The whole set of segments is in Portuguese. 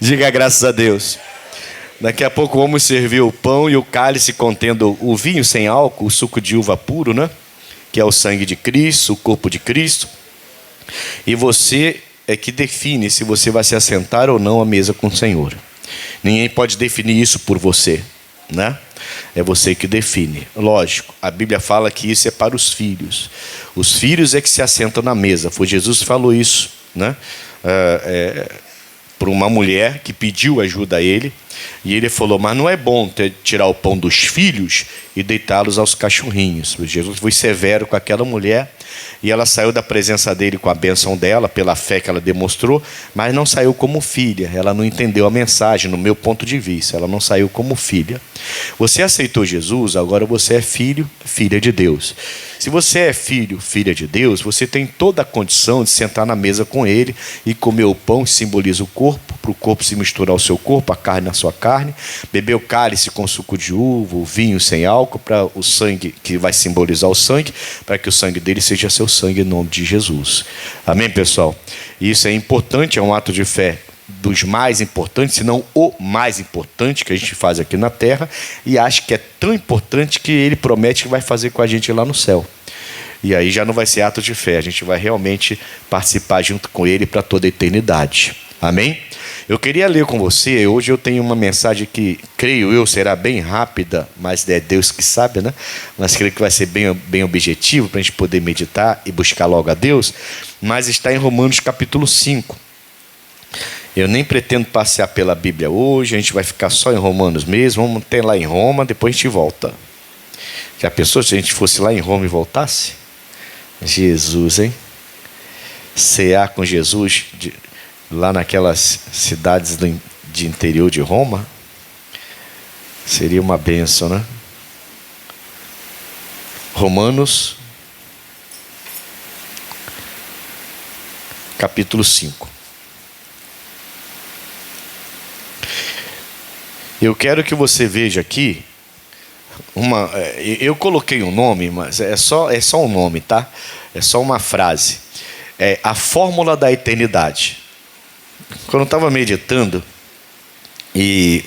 Diga graças a Deus. Daqui a pouco vamos servir o pão e o cálice contendo o vinho sem álcool, o suco de uva puro, né? Que é o sangue de Cristo, o corpo de Cristo. E você é que define se você vai se assentar ou não à mesa com o Senhor. Ninguém pode definir isso por você, né? É você que define. Lógico, a Bíblia fala que isso é para os filhos. Os filhos é que se assentam na mesa. Foi Jesus que falou isso, né? Para uma mulher que pediu ajuda a ele. E ele falou, mas não é bom tirar o pão dos filhos e deitá-los aos cachorrinhos. Jesus foi severo com aquela mulher e ela saiu da presença dele com a bênção dela, pela fé que ela demonstrou, mas não saiu como filha. Ela não entendeu a mensagem, no meu ponto de vista. Ela não saiu como filha. Você aceitou Jesus, agora você é filho, filha de Deus. Se você é filho, filha de Deus, você tem toda a condição de sentar na mesa com ele e comer o pão, que simboliza o corpo, para o corpo se misturar ao seu corpo, a carne na sua carne, beber o cálice com suco de uva, o vinho sem álcool, para o sangue, que vai simbolizar o sangue, para que o sangue dele seja seu sangue em nome de Jesus. Amém, pessoal? Isso é importante, é um ato de fé dos mais importantes, se não o mais importante que a gente faz aqui na terra, e acho que é tão importante que ele promete que vai fazer com a gente lá no céu. E aí já não vai ser ato de fé, a gente vai realmente participar junto com ele para toda a eternidade. Amém? Eu queria ler com você, hoje eu tenho uma mensagem que, creio eu, será bem rápida, mas é Deus que sabe, né? Mas creio que vai ser bem objetivo para a gente poder meditar e buscar logo a Deus, mas está em Romanos capítulo 5. Eu nem pretendo passear pela Bíblia hoje, a gente vai ficar só em Romanos mesmo, vamos ter lá em Roma, depois a gente volta. Já pensou se a gente fosse lá em Roma e voltasse? Jesus, hein? Cear com Jesus lá naquelas cidades de interior de Roma, seria uma bênção, né? Romanos, capítulo 5. Eu quero que você veja aqui eu coloquei um nome, mas é só um nome, tá? É só uma frase. É a fórmula da eternidade. Quando eu estava meditando e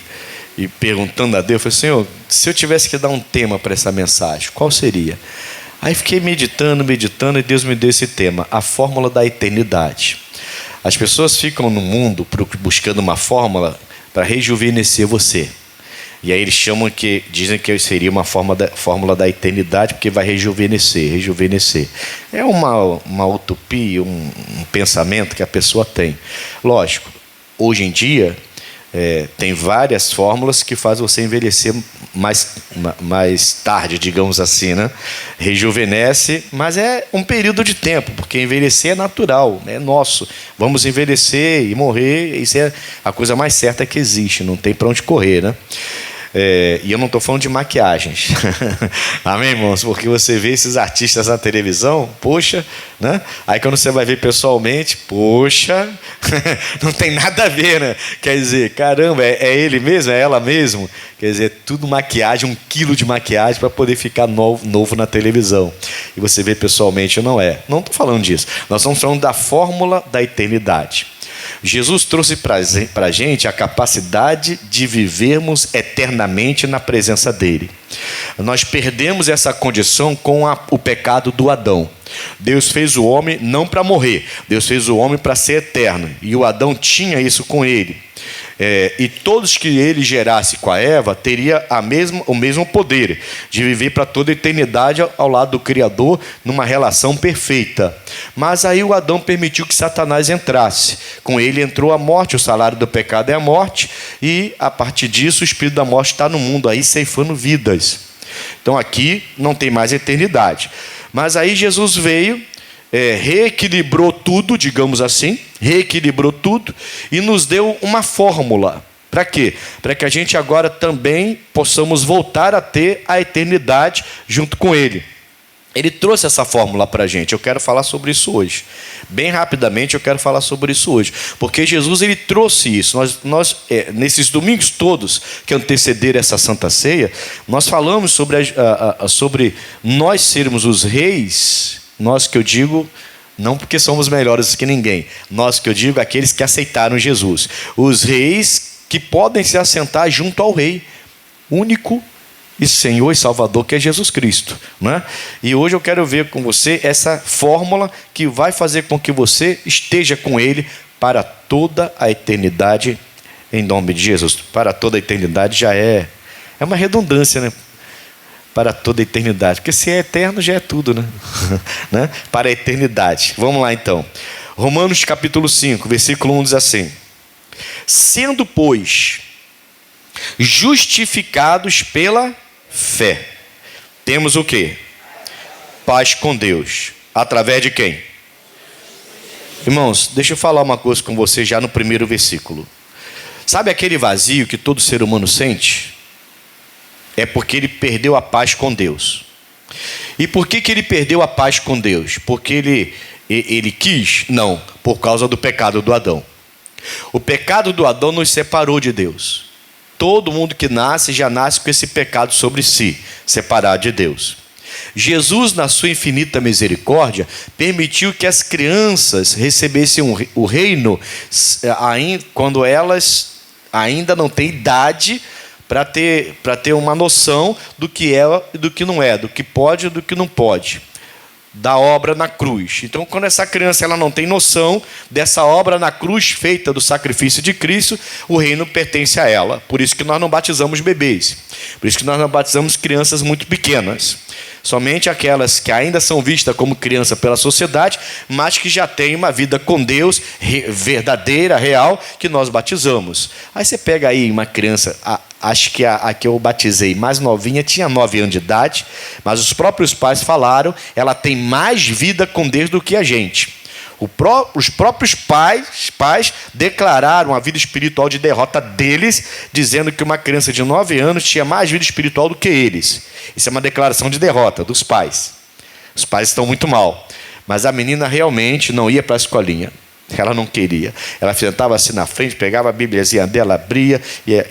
perguntando a Deus, eu falei, Senhor, se eu tivesse que dar um tema para essa mensagem, qual seria? Aí fiquei meditando e Deus me deu esse tema, a fórmula da eternidade. As pessoas ficam no mundo buscando uma fórmula para rejuvenescer você. E aí eles dizem que seria uma fórmula da eternidade, porque vai rejuvenescer. É uma utopia, um pensamento que a pessoa tem. Lógico, hoje em dia tem várias fórmulas que fazem você envelhecer mais tarde, digamos assim, né? Rejuvenesce, mas é um período de tempo, porque envelhecer é natural, é nosso. Vamos envelhecer e morrer, isso é a coisa mais certa que existe, não tem para onde correr, né? E eu não estou falando de maquiagens. Amém, irmãos? Porque você vê esses artistas na televisão, poxa, né? Aí quando você vai ver pessoalmente, poxa, não tem nada a ver, né? Quer dizer, caramba, é ele mesmo, é ela mesmo? Quer dizer, tudo maquiagem, 1 quilo de maquiagem para poder ficar novo na televisão. E você vê pessoalmente, não é. Não estou falando disso. Nós estamos falando da fórmula da eternidade. Jesus trouxe para a gente a capacidade de vivermos eternamente na presença dele. Nós perdemos essa condição com o pecado do Adão. Deus fez o homem não para morrer, Deus fez o homem para ser eterno. E o Adão tinha isso com ele. E todos que ele gerasse com a Eva teria o mesmo poder de viver para toda a eternidade ao lado do Criador numa relação perfeita. Mas aí o Adão permitiu que Satanás entrasse. Com ele entrou a morte, o salário do pecado é a morte, e a partir disso o espírito da morte está no mundo aí ceifando vidas. Então aqui não tem mais eternidade. Mas aí Jesus veio, reequilibrou tudo, digamos assim, reequilibrou tudo e nos deu uma fórmula. Para quê? Para que a gente agora também possamos voltar a ter a eternidade junto com Ele. Ele trouxe essa fórmula para a gente. Eu quero falar sobre isso hoje. Bem rapidamente eu quero falar sobre isso hoje. Porque Jesus ele trouxe isso. Nesses domingos todos que antecederam essa Santa Ceia, nós falamos sobre nós sermos os reis, nós que eu digo Não porque somos melhores que ninguém. Nós, que eu digo, aqueles que aceitaram Jesus. Os reis que podem se assentar junto ao rei único e Senhor e Salvador, que é Jesus Cristo, né? E hoje eu quero ver com você essa fórmula que vai fazer com que você esteja com Ele para toda a eternidade, em nome de Jesus. Para toda a eternidade já é uma redundância, né? Para toda a eternidade, porque se é eterno já é tudo, né? Né? Para a eternidade. Vamos lá então. Romanos capítulo 5, versículo 1 diz assim: sendo, pois, justificados pela fé, temos o quê? Paz com Deus. Através de quem? Irmãos, deixa eu falar uma coisa com você já no primeiro versículo. Sabe aquele vazio que todo ser humano sente? É porque ele perdeu a paz com Deus. E por que ele perdeu a paz com Deus? Porque ele quis? Não, por causa do pecado do Adão. O pecado do Adão nos separou de Deus. Todo mundo que nasce já nasce com esse pecado sobre si, separado de Deus. Jesus, na sua infinita misericórdia, permitiu que as crianças recebessem o reino quando elas ainda não têm idade para ter uma noção do que é e do que não é, do que pode e do que não pode, da obra na cruz. Então, quando essa criança ela não tem noção dessa obra na cruz feita do sacrifício de Cristo, o reino pertence a ela. Por isso que nós não batizamos bebês, por isso que nós não batizamos crianças muito pequenas. Somente aquelas que ainda são vistas como criança pela sociedade, mas que já têm uma vida com Deus verdadeira, real, que nós batizamos. Aí você pega aí uma criança, acho que a que eu batizei mais novinha tinha 9 anos de idade, mas os próprios pais falaram, ela tem mais vida com Deus do que a gente. Os próprios pais declararam a vida espiritual de derrota deles, dizendo que uma criança de 9 anos tinha mais vida espiritual do que eles. Isso é uma declaração de derrota dos pais. Os pais estão muito mal. Mas a menina realmente não ia para a escolinha. Ela não queria. Ela sentava assim na frente, pegava a bíbliazinha dela, abria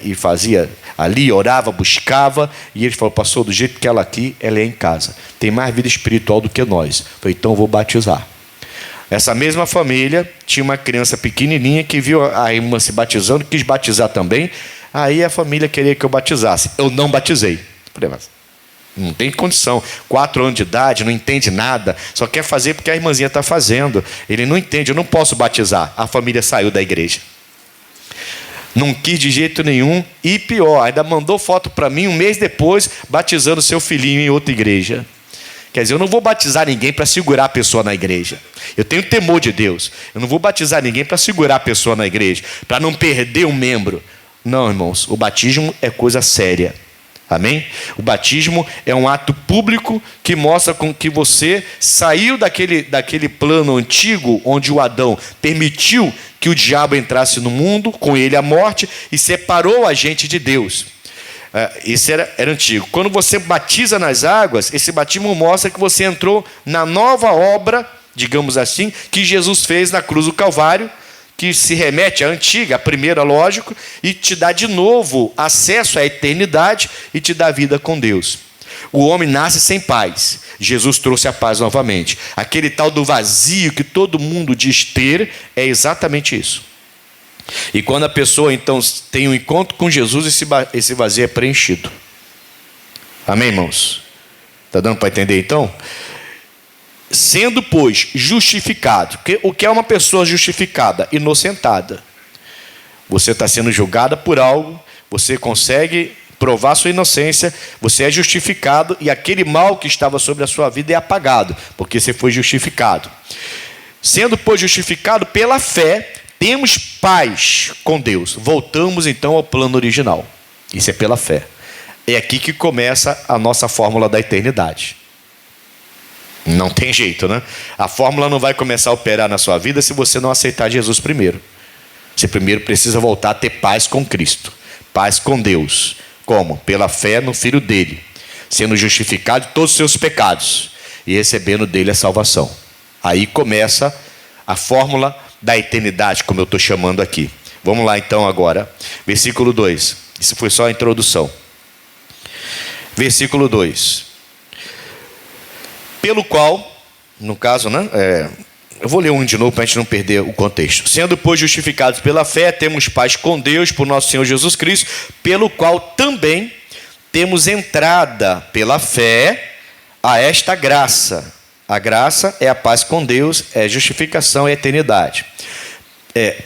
e fazia ali, orava, buscava. E ele falou: pastor, do jeito que ela aqui, ela é em casa. Tem mais vida espiritual do que nós. Eu falei: então eu vou batizar. Essa mesma família tinha uma criança pequenininha que viu a irmã se batizando, quis batizar também. Aí a família queria que eu batizasse. Eu não batizei. Falei: mas não tem condição. 4 anos de idade, não entende nada, só quer fazer porque a irmãzinha está fazendo. Ele não entende, eu não posso batizar. A família saiu da igreja. Não quis de jeito nenhum. E pior, ainda mandou foto para mim um mês depois, batizando seu filhinho em outra igreja. Quer dizer, eu não vou batizar ninguém para segurar a pessoa na igreja. Eu tenho temor de Deus. Eu não vou batizar ninguém para segurar a pessoa na igreja, para não perder um membro. Não, irmãos, o batismo é coisa séria. Amém? O batismo é um ato público que mostra com que você saiu daquele plano antigo, onde o Adão permitiu que o diabo entrasse no mundo, com ele a morte, e separou a gente de Deus. Isso era antigo. Quando você batiza nas águas, esse batismo mostra que você entrou na nova obra, digamos assim, que Jesus fez na cruz do Calvário, que se remete à antiga, à primeira, lógico, e te dá de novo acesso à eternidade e te dá vida com Deus. O homem nasce sem paz. Jesus trouxe a paz novamente. Aquele tal do vazio que todo mundo diz ter é exatamente isso. E quando a pessoa então tem um encontro com Jesus, esse vazio é preenchido. Amém, irmãos? Está dando para entender então? Sendo, pois, justificado. O que é uma pessoa justificada? Inocentada. Você está sendo julgada por algo, você consegue provar sua inocência, você é justificado e aquele mal que estava sobre a sua vida é apagado, porque você foi justificado. Sendo, pois, justificado pela fé, temos paz com Deus. Voltamos então ao plano original. Isso é pela fé. É aqui que começa a nossa fórmula da eternidade. Não tem jeito, né? A fórmula não vai começar a operar na sua vida se você não aceitar Jesus primeiro. Você primeiro precisa voltar a ter paz com Cristo. Paz com Deus. Como? Pela fé no Filho dele. Sendo justificado de todos os seus pecados. E recebendo dele a salvação. Aí começa a fórmula da eternidade, como eu estou chamando aqui. Vamos lá então agora. Versículo 2. Isso foi só a introdução. Versículo 2. Pelo qual, no caso, né, Eu vou ler um de novo para a gente não perder o contexto. Sendo, pois, justificados pela fé, temos paz com Deus por nosso Senhor Jesus Cristo, pelo qual também temos entrada pela fé a esta graça. A graça é a paz com Deus, é justificação e eternidade.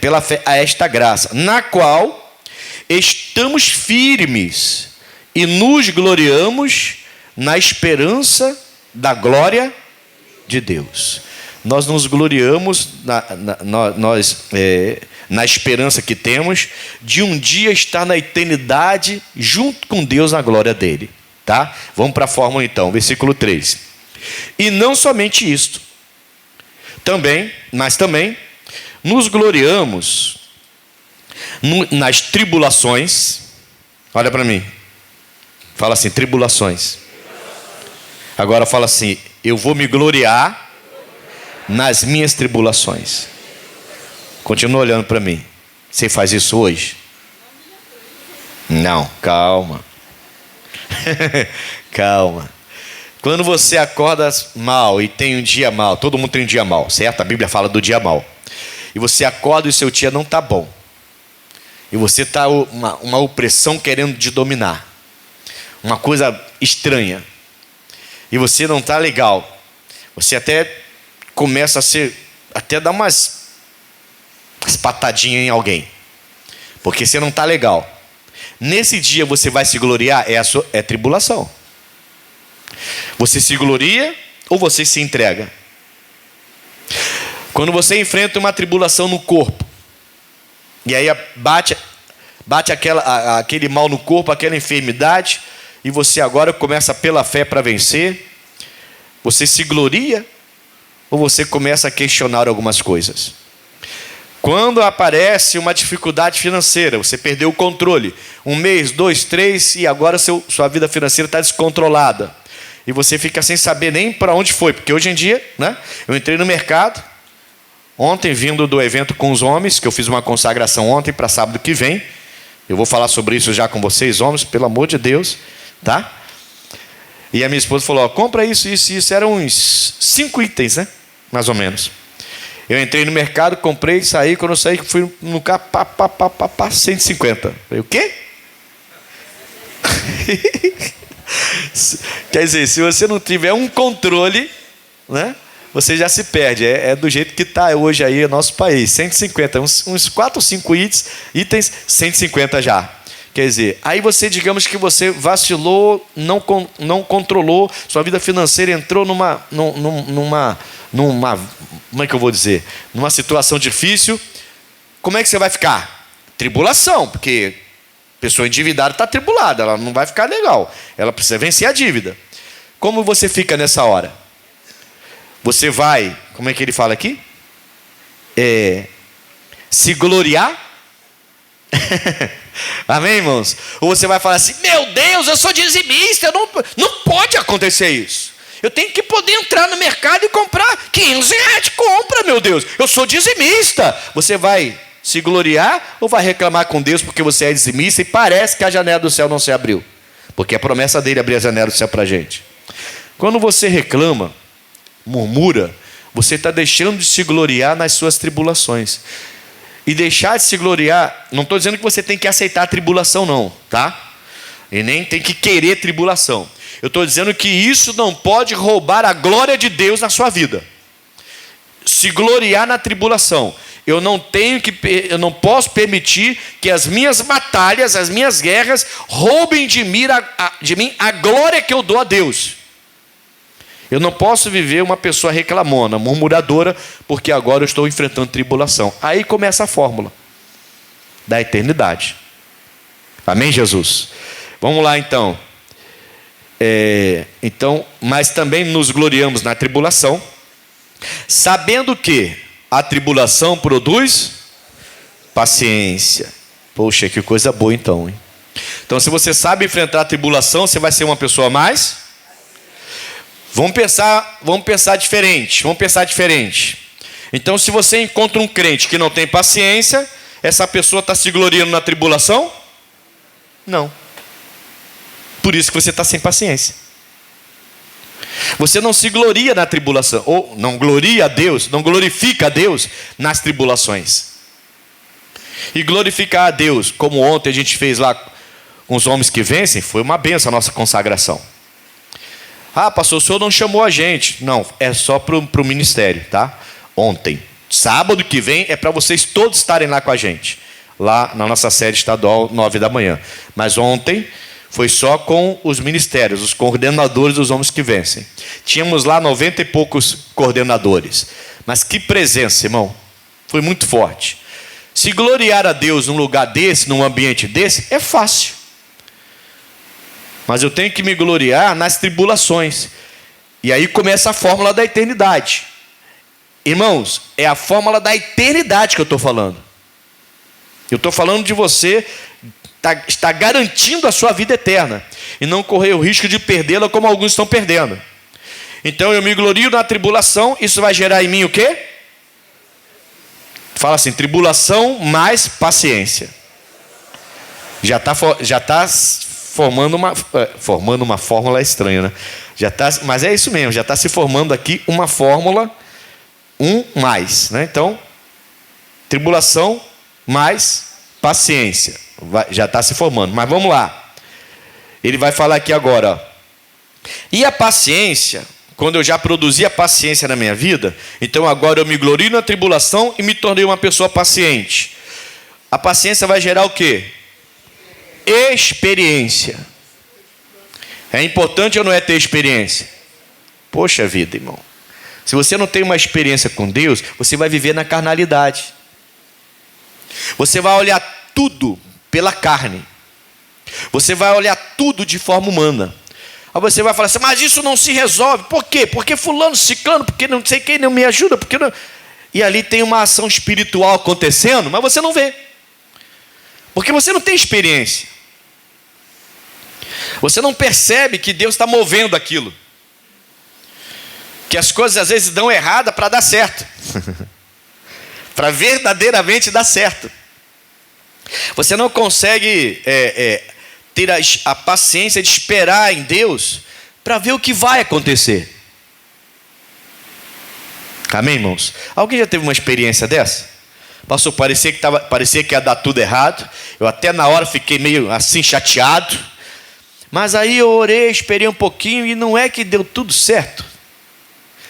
Pela fé a esta graça, na qual estamos firmes e nos gloriamos na esperança da glória de Deus. Nós nos gloriamos na esperança que temos de um dia estar na eternidade junto com Deus na glória dele. Tá? Vamos para a fórmula então, versículo 3. E não somente isto, mas também nos gloriamos nas tribulações. Olha para mim, fala assim, tribulações. Agora fala assim, eu vou me gloriar nas minhas tribulações. Continua olhando para mim. Você faz isso hoje? Não, calma. Calma. Quando você acorda mal e tem um dia mal, todo mundo tem um dia mal, certo? A Bíblia fala do dia mal. E você acorda e o seu dia não está bom. E você está uma opressão querendo te dominar. Uma coisa estranha. E você não está legal. Você até começa até dar umas patadinhas em alguém. Porque você não está legal. Nesse dia você vai se gloriar, é tribulação. Você se gloria ou você se entrega? Quando você enfrenta uma tribulação no corpo, e aí bate aquele mal no corpo, aquela enfermidade, e você agora começa pela fé para vencer, você se gloria ou você começa a questionar algumas coisas? Quando aparece uma dificuldade financeira, você perdeu o controle, 1 mês, 2, 3, e agora sua vida financeira está descontrolada, e você fica sem saber nem para onde foi, porque hoje em dia, né, eu entrei no mercado, ontem vindo do evento com os homens, que eu fiz uma consagração ontem para sábado que vem, eu vou falar sobre isso já com vocês, homens, pelo amor de Deus, tá? E a minha esposa falou, ó, compra isso, eram uns 5 itens, né, mais ou menos. Eu entrei no mercado, comprei, saí, quando eu saí, fui no carro, 150. Falei, o quê? Quer dizer, se você não tiver um controle, né, você já se perde. É do jeito que está hoje aí o nosso país. 150, uns 4 ou 5 itens, 150 já. Quer dizer, aí você, digamos que você vacilou, não controlou, sua vida financeira entrou numa, como é que eu vou dizer? Numa situação difícil. Como é que você vai ficar? Tribulação, porque pessoa endividada está tribulada, ela não vai ficar legal. Ela precisa vencer a dívida. Como você fica nessa hora? Você vai, como é que ele fala aqui? Se gloriar? Amém, irmãos? Ou você vai falar assim, meu Deus, eu sou dizimista, não pode acontecer isso. Eu tenho que poder entrar no mercado e comprar 500 reais de compra, meu Deus. Eu sou dizimista. Você vai se gloriar ou vai reclamar com Deus porque você é dizimista e parece que a janela do céu não se abriu? Porque a promessa dele é abrir a janela do céu para a gente. Quando você reclama, murmura, você está deixando de se gloriar nas suas tribulações. E deixar de se gloriar, não estou dizendo que você tem que aceitar a tribulação não, tá? E nem tem que querer tribulação. Eu estou dizendo que isso não pode roubar a glória de Deus na sua vida. Se gloriar na tribulação. Eu não posso permitir que as minhas batalhas, as minhas guerras, roubem de mim a glória que eu dou a Deus. Eu não posso viver uma pessoa reclamona, murmuradora, porque agora eu estou enfrentando tribulação. Aí começa a fórmula da eternidade. Amém, Jesus? Vamos lá então. Mas também nos gloriamos na tribulação, sabendo que a tribulação produz paciência. Poxa, que coisa boa então, hein? Então, se você sabe enfrentar a tribulação, você vai ser uma pessoa mais... Vamos pensar diferente. Então, se você encontra um crente que não tem paciência, essa pessoa está se gloriando na tribulação? Não. Por isso que você está sem paciência. Você não se gloria na tribulação, ou não gloria a Deus, não glorifica a Deus nas tribulações. E glorificar a Deus, como ontem a gente fez lá com os homens que vencem, foi uma benção a nossa consagração. Ah, pastor, o senhor não chamou a gente. Não, é só para o ministério, tá? Ontem. Sábado que vem é para vocês todos estarem lá com a gente. Lá na nossa sede estadual, 9 da manhã. Mas ontem foi só com os ministérios, os coordenadores dos homens que vencem. Tínhamos lá 90 e poucos coordenadores. Mas que presença, irmão. Foi muito forte. Se gloriar a Deus num lugar desse, num ambiente desse, é fácil. Mas eu tenho que me gloriar nas tribulações. E aí começa a fórmula da eternidade. Irmãos, é a fórmula da eternidade que eu estou falando. Eu estou falando de você estar garantindo a sua vida eterna. E não correr o risco de perdê-la como alguns estão perdendo. Então eu me glorio na tribulação. Isso vai gerar em mim o quê? Fala assim, tribulação mais paciência. Já está formando uma fórmula estranha, né? Mas é isso mesmo, já está se formando aqui uma fórmula, mais, né? Então, tribulação mais paciência. Já está se formando, mas vamos lá. Ele vai falar aqui agora, ó. E a paciência, quando eu já produzi a paciência na minha vida, então agora eu me glorio na tribulação e me tornei uma pessoa paciente. A paciência vai gerar o quê? Experiência. É importante ou não é ter experiência? Poxa vida, irmão. Se você não tem uma experiência com Deus, você vai viver na carnalidade. Você vai olhar tudo pela carne. Você vai olhar tudo de forma humana. Aí você vai falar assim, mas isso não se resolve. Por quê? Porque fulano, ciclano, porque não sei quem não me ajuda, porque não... E ali tem uma ação espiritual acontecendo, mas você não vê. Porque você não tem experiência. Você não percebe que Deus está movendo aquilo. Que as coisas às vezes dão errada para dar certo. Para verdadeiramente dar certo. Você não consegue ter a paciência de esperar em Deus para ver o que vai acontecer. Amém, irmãos? Alguém já teve uma experiência dessa? Pastor, parecia que ia dar tudo errado. Eu até na hora fiquei meio assim chateado. Mas aí eu orei, esperei um pouquinho e não é que deu tudo certo.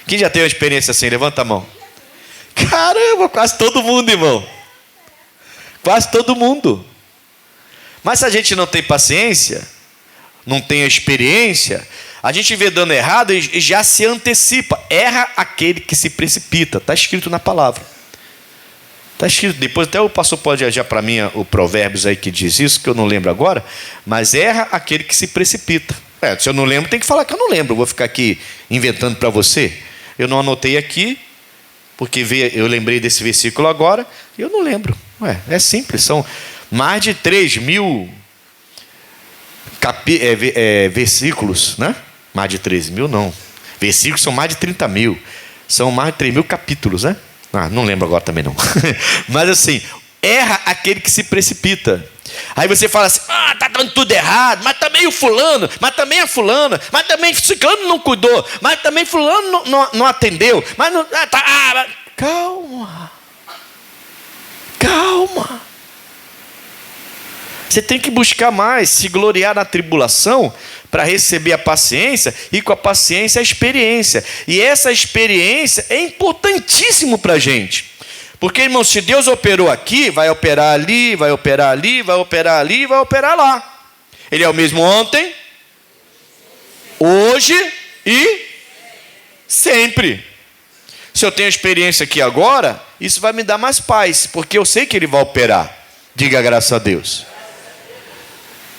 Quem já teve uma experiência assim? Levanta a mão. Caramba, quase todo mundo, irmão. Quase todo mundo. Mas se a gente não tem paciência, não tem a experiência, a gente vê dando errado e já se antecipa. Erra aquele que se precipita. Está escrito na palavra. Está escrito. Depois até o pastor pode adiar para mim o Provérbios aí que diz isso, que eu não lembro agora. Mas erra aquele que se precipita. Se eu não lembro, tem que falar que eu não lembro. Eu vou ficar aqui inventando para você. Eu não anotei aqui, porque eu lembrei desse versículo agora, e eu não lembro. É simples, são mais de 3.000 versículos, né? Mais de 13.000 não. Versículos são mais de 30.000. São mais de 3.000 capítulos, né? Não lembro agora também não. Mas assim, erra aquele que se precipita. Aí você fala assim, tá dando tudo errado, mas também o fulano, mas também a fulana, mas também o ciclano não cuidou, mas também fulano não atendeu, mas não... Calma. Você tem que buscar mais, se gloriar na tribulação para receber a paciência e com a paciência a experiência. E essa experiência é importantíssimo para a gente. Porque, irmão, se Deus operou aqui, vai operar ali, vai operar ali, vai operar ali, vai operar lá. Ele é o mesmo ontem, hoje e sempre. Se eu tenho experiência aqui agora, isso vai me dar mais paz, porque eu sei que Ele vai operar. Diga graças a Deus.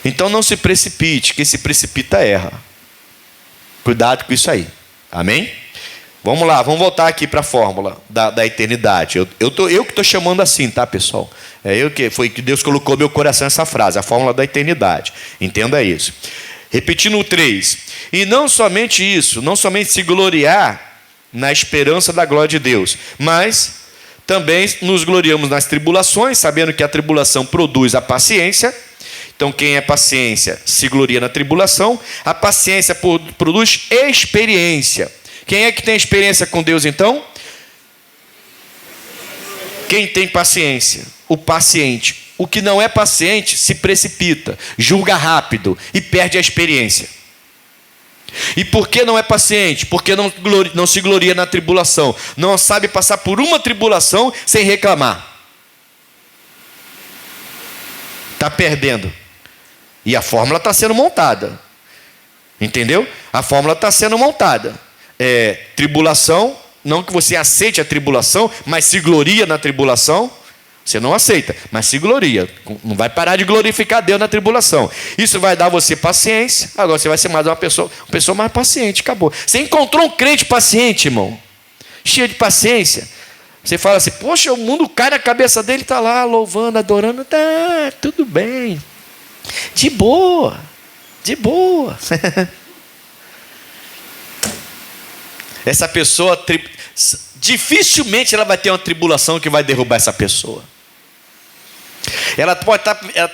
Então não se precipite, quem se precipita erra. Cuidado com isso aí. Amém? Vamos lá, vamos voltar aqui para a fórmula da eternidade. Eu que estou chamando assim, tá, pessoal? Foi que Deus colocou no meu coração essa frase, a fórmula da eternidade. Entenda isso. Repetindo o 3. E não somente isso, não somente se gloriar na esperança da glória de Deus, mas também nos gloriamos nas tribulações, sabendo que a tribulação produz a paciência. Então, quem é paciência se gloria na tribulação. A paciência produz experiência. Quem é que tem experiência com Deus, então? Quem tem paciência? O paciente. O que não é paciente se precipita, julga rápido e perde a experiência. E por que não é paciente? Porque não se gloria na tribulação. Não sabe passar por uma tribulação sem reclamar. Está perdendo. E a fórmula está sendo montada. Entendeu? A fórmula está sendo montada. Tribulação, não que você aceite a tribulação, mas se gloria na tribulação. Você não aceita, mas se gloria. Não vai parar de glorificar Deus na tribulação. Isso vai dar você paciência. Agora você vai ser mais uma pessoa mais paciente. Acabou. Você encontrou um crente paciente, irmão, cheio de paciência. Você fala assim, poxa, o mundo cai na cabeça dele, está lá louvando, adorando. Tá, tudo bem. De boa. De boa. Essa pessoa, dificilmente ela vai ter uma tribulação que vai derrubar essa pessoa. Ela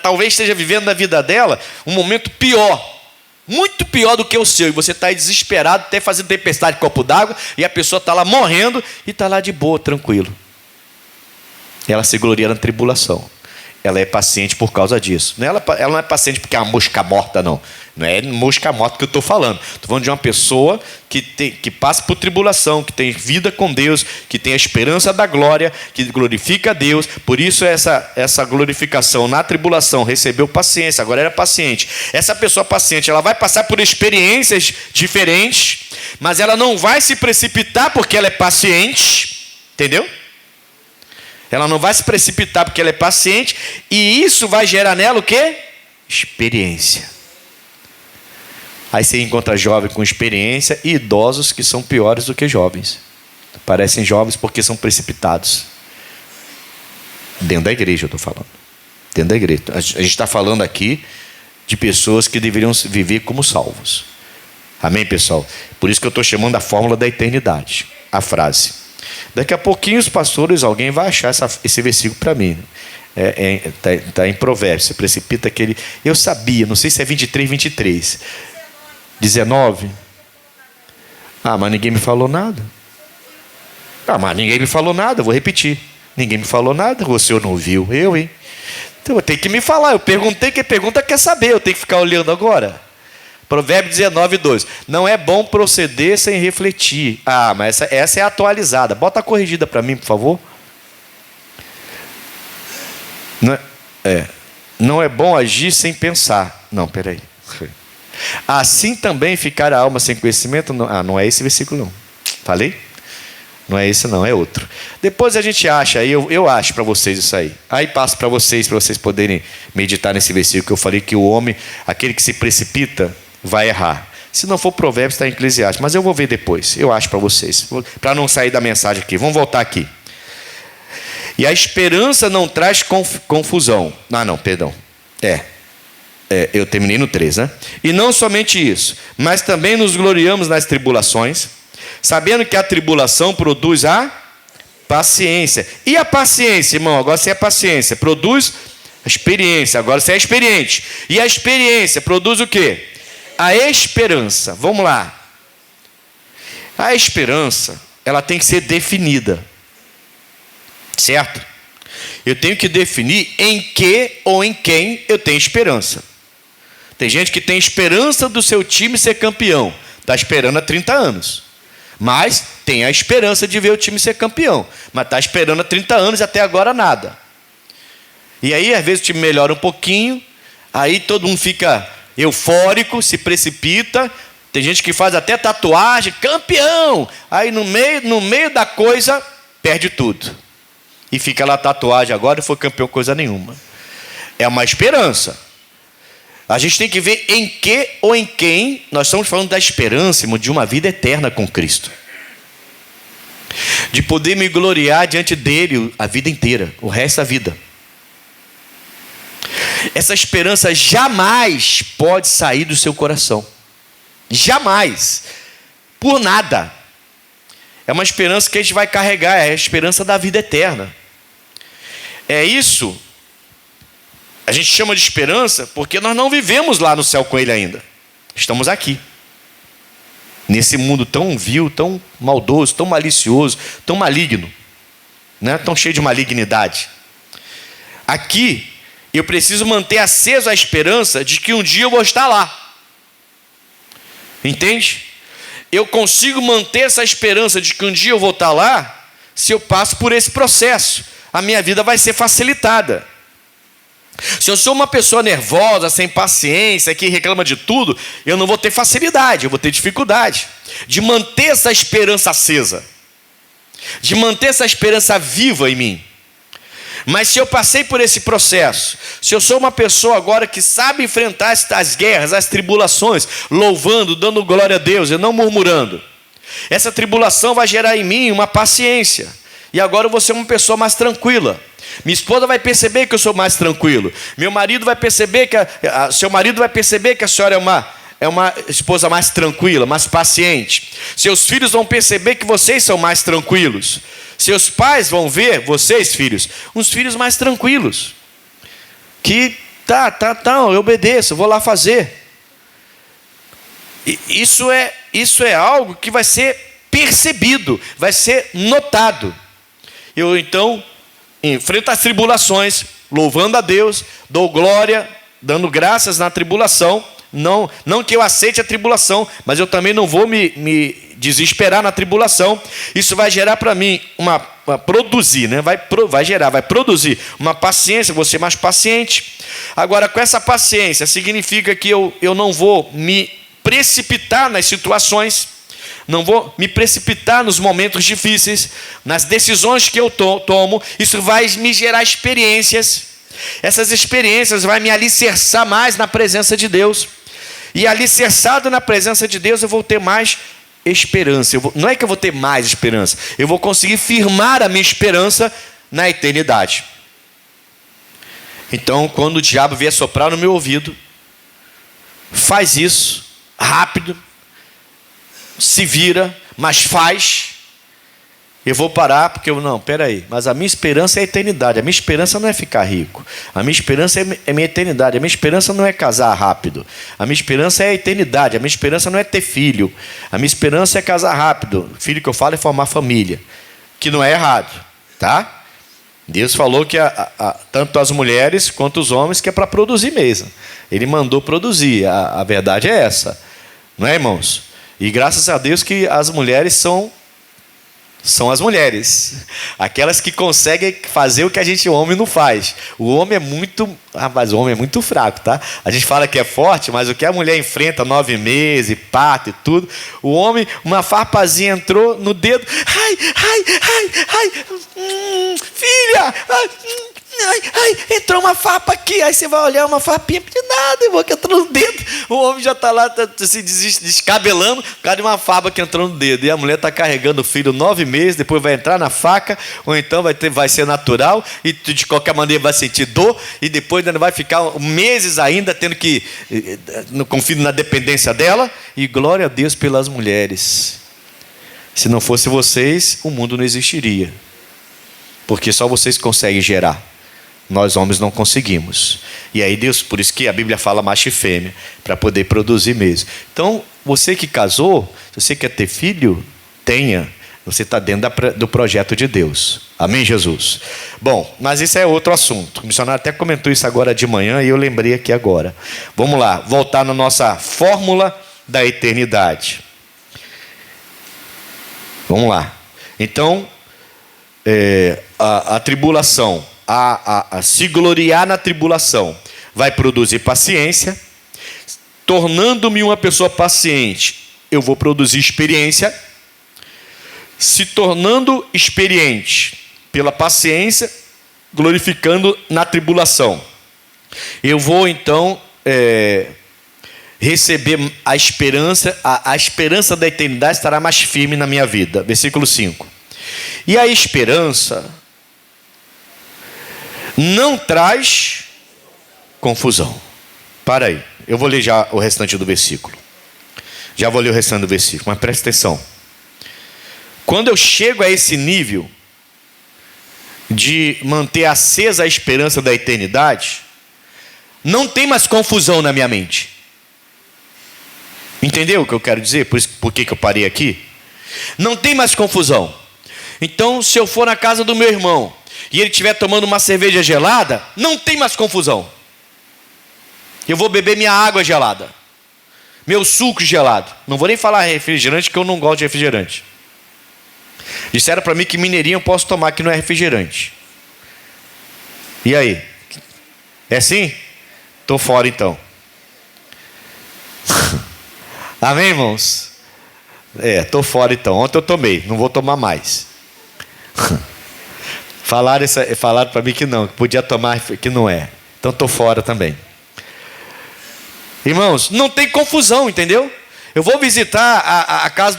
talvez esteja vivendo na vida dela um momento pior, muito pior do que o seu, e você está aí desesperado, até fazendo tempestade de copo d'água, e a pessoa está lá morrendo, e está lá de boa, tranquilo. Ela se gloria na tribulação. Ela é paciente por causa disso. Ela não é paciente porque é uma mosca morta, não. Não é mosca morta que eu estou falando. Estou falando de uma pessoa que passa por tribulação, que tem vida com Deus, que tem a esperança da glória, que glorifica a Deus. Por isso essa glorificação na tribulação recebeu paciência, agora era paciente. Essa pessoa paciente, ela vai passar por experiências diferentes, mas ela não vai se precipitar porque ela é paciente. Entendeu? Ela não vai se precipitar porque ela é paciente, e isso vai gerar nela o quê? Experiência. Aí você encontra jovem com experiência e idosos que são piores do que jovens. Parecem jovens porque são precipitados. Dentro da igreja eu estou falando. Dentro da igreja. A gente está falando aqui de pessoas que deveriam viver como salvos. Amém, pessoal? Por isso que eu estou chamando a fórmula da eternidade. A frase. Daqui a pouquinho os pastores, alguém vai achar esse versículo para mim. Está em Provérbios, se precipita aquele. Eu sabia, não sei se é 23. 19. Mas ninguém me falou nada. Mas ninguém me falou nada, vou repetir. Ninguém me falou nada, o senhor não ouviu, hein? Então eu tenho que me falar. Eu perguntei, quem pergunta quer saber, eu tenho que ficar olhando agora. Provérbios 19:2. Não é bom proceder sem refletir. Mas essa é atualizada. Bota a corrigida para mim, por favor. Não é bom agir sem pensar. Não, peraí. Assim também ficar a alma sem conhecimento. Não é esse versículo, não. Falei? Não é esse, não, é outro. Depois a gente acha, aí eu acho para vocês isso aí. Aí passo para vocês poderem meditar nesse versículo que eu falei que o homem, aquele que se precipita, vai errar. Se não for Provérbios, está em Eclesiastes. Mas eu vou ver depois. Eu acho para vocês. Para não sair da mensagem aqui. Vamos voltar aqui. E a esperança não traz confusão. Perdão. Eu terminei no 3, né? E não somente isso, mas também nos gloriamos nas tribulações, sabendo que a tribulação produz a paciência. E a paciência, irmão, agora você é paciência. Produz a experiência. Agora você é experiente. E a experiência produz o quê? A esperança. Vamos lá. A esperança, ela tem que ser definida. Certo? Eu tenho que definir em que ou em quem eu tenho esperança. Tem gente que tem esperança do seu time ser campeão. Está esperando há 30 anos. Mas tem a esperança de ver o time ser campeão. Mas está esperando há 30 anos e até agora nada. E aí, às vezes, o time melhora um pouquinho. Aí todo mundo fica eufórico, se precipita. Tem gente que faz até tatuagem, campeão. Aí no meio da coisa, perde tudo. E fica lá tatuagem agora e foi campeão coisa nenhuma. É uma esperança. A gente tem que ver em que ou em quem nós estamos falando da esperança, irmão, de uma vida eterna com Cristo. De poder me gloriar diante dele a vida inteira, o resto da vida. Essa esperança jamais pode sair do seu coração. Jamais. Por nada. É uma esperança que a gente vai carregar, é a esperança da vida eterna. É isso A gente chama de esperança porque nós não vivemos lá no céu com Ele ainda. Estamos aqui. Nesse mundo tão vil, tão maldoso, tão malicioso, tão maligno, né? Tão cheio de malignidade. Aqui, eu preciso manter acesa a esperança de que um dia eu vou estar lá. Entende? Eu consigo manter essa esperança de que um dia eu vou estar lá se eu passo por esse processo. A minha vida vai ser facilitada. Se eu sou uma pessoa nervosa, sem paciência, que reclama de tudo, eu não vou ter facilidade, eu vou ter dificuldade de manter essa esperança acesa, de manter essa esperança viva em mim. Mas se eu passei por esse processo, se eu sou uma pessoa agora que sabe enfrentar as guerras, as tribulações, louvando, dando glória a Deus e não murmurando, essa tribulação vai gerar em mim uma paciência, e agora eu vou ser uma pessoa mais tranquila. Minha esposa vai perceber que eu sou mais tranquilo. Meu marido vai perceber que seu marido vai perceber que a senhora é uma esposa mais tranquila, mais paciente. Seus filhos vão perceber que vocês são mais tranquilos. Seus pais vão ver vocês, filhos, uns filhos mais tranquilos. Que eu obedeço, vou lá fazer. Isso é algo que vai ser percebido, vai ser notado. Eu então enfrento as tribulações, louvando a Deus, dou glória, dando graças na tribulação. Não que eu aceite a tribulação, mas eu também não vou me desesperar na tribulação. Isso vai gerar para mim produzir, né? Vai produzir uma paciência, vou ser mais paciente. Agora, com essa paciência, significa que eu não vou me precipitar nas situações, não vou me precipitar nos momentos difíceis, nas decisões que eu tomo. Isso vai me gerar experiências. Essas experiências vão me alicerçar mais na presença de Deus. E alicerçado na presença de Deus, eu vou ter mais esperança. Não é que eu vou ter mais esperança, eu vou conseguir firmar a minha esperança na eternidade. Então, quando o diabo vier soprar no meu ouvido, faz isso rápido, se vira, mas faz. Eu vou parar porque peraí, mas a minha esperança é a eternidade. A minha esperança não é ficar rico. A minha esperança é a minha eternidade. A minha esperança não é casar rápido. A minha esperança é a eternidade. A minha esperança não é ter filho. A minha esperança é casar rápido. Filho que eu falo é formar família, que não é errado, tá? Deus falou que tanto as mulheres quanto os homens que é para produzir mesmo. Ele mandou produzir. A verdade é essa, não é, irmãos? E graças a Deus que as mulheres são as mulheres, aquelas que conseguem fazer o que a gente, o homem, não faz. O homem é muito, mas o homem é muito fraco, tá? A gente fala que é forte, mas o que a mulher enfrenta, 9 meses, parto e tudo, o homem, uma farpazinha entrou no dedo, filha, entrou uma farpa aqui, aí você vai olhar uma farpinha, de nada, irmão, que entrou no dedo. O homem já está lá se descabelando por causa de uma farpa que entrou no dedo. E a mulher está carregando o filho 9 meses, depois vai entrar na faca, ou então vai ser natural, e de qualquer maneira vai sentir dor, e depois ainda vai ficar meses ainda tendo que, com o filho na dependência dela. E glória a Deus pelas mulheres. Se não fosse vocês, o mundo não existiria, porque só vocês conseguem gerar. Nós homens não conseguimos. E aí Deus, por isso que a Bíblia fala macho e fêmea, para poder produzir mesmo. Então, você que casou, se você quer ter filho, tenha. Você está dentro do projeto de Deus. Amém, Jesus? Bom, mas isso é outro assunto. O missionário até comentou isso agora de manhã e eu lembrei aqui agora. Vamos lá, voltar na nossa fórmula da eternidade. Vamos lá. Então, a tribulação, a se gloriar na tribulação, vai produzir paciência. Tornando-me uma pessoa paciente, eu vou produzir experiência. Se tornando experiente pela paciência, glorificando na tribulação, eu vou então receber a esperança. A esperança da eternidade estará mais firme na minha vida. Versículo 5. E a esperança não traz confusão. Para aí, eu vou ler já o restante do versículo. Já vou ler o restante do versículo, mas presta atenção. Quando eu chego a esse nível de manter acesa a esperança da eternidade, não tem mais confusão na minha mente. Entendeu o que eu quero dizer? Por que eu parei aqui? Não tem mais confusão. Então, se eu for na casa do meu irmão e ele estiver tomando uma cerveja gelada, não tem mais confusão. Eu vou beber minha água gelada, meu suco gelado. Não vou nem falar refrigerante, que eu não gosto de refrigerante. Disseram para mim que mineirinho eu posso tomar, que não é refrigerante. E aí? É assim? Estou fora então. Amém, irmãos? Estou fora então. Ontem eu tomei, não vou tomar mais. Falaram para mim que não, que podia tomar, que não é. Então estou fora também. Irmãos, não tem confusão, entendeu? Eu vou visitar a casa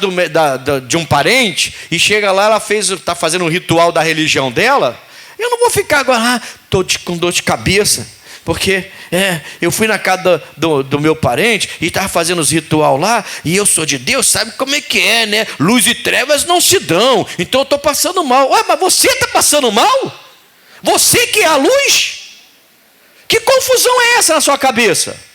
de um parente e chega lá, ela está fazendo um ritual da religião dela. Eu não vou ficar agora, estou com dor de cabeça, porque eu fui na casa do meu parente e estava fazendo os ritual lá, e eu sou de Deus, sabe como é que é, né? Luz e trevas não se dão, então eu estou passando mal. Ué, mas você está passando mal? Você que é a luz? Que confusão é essa na sua cabeça?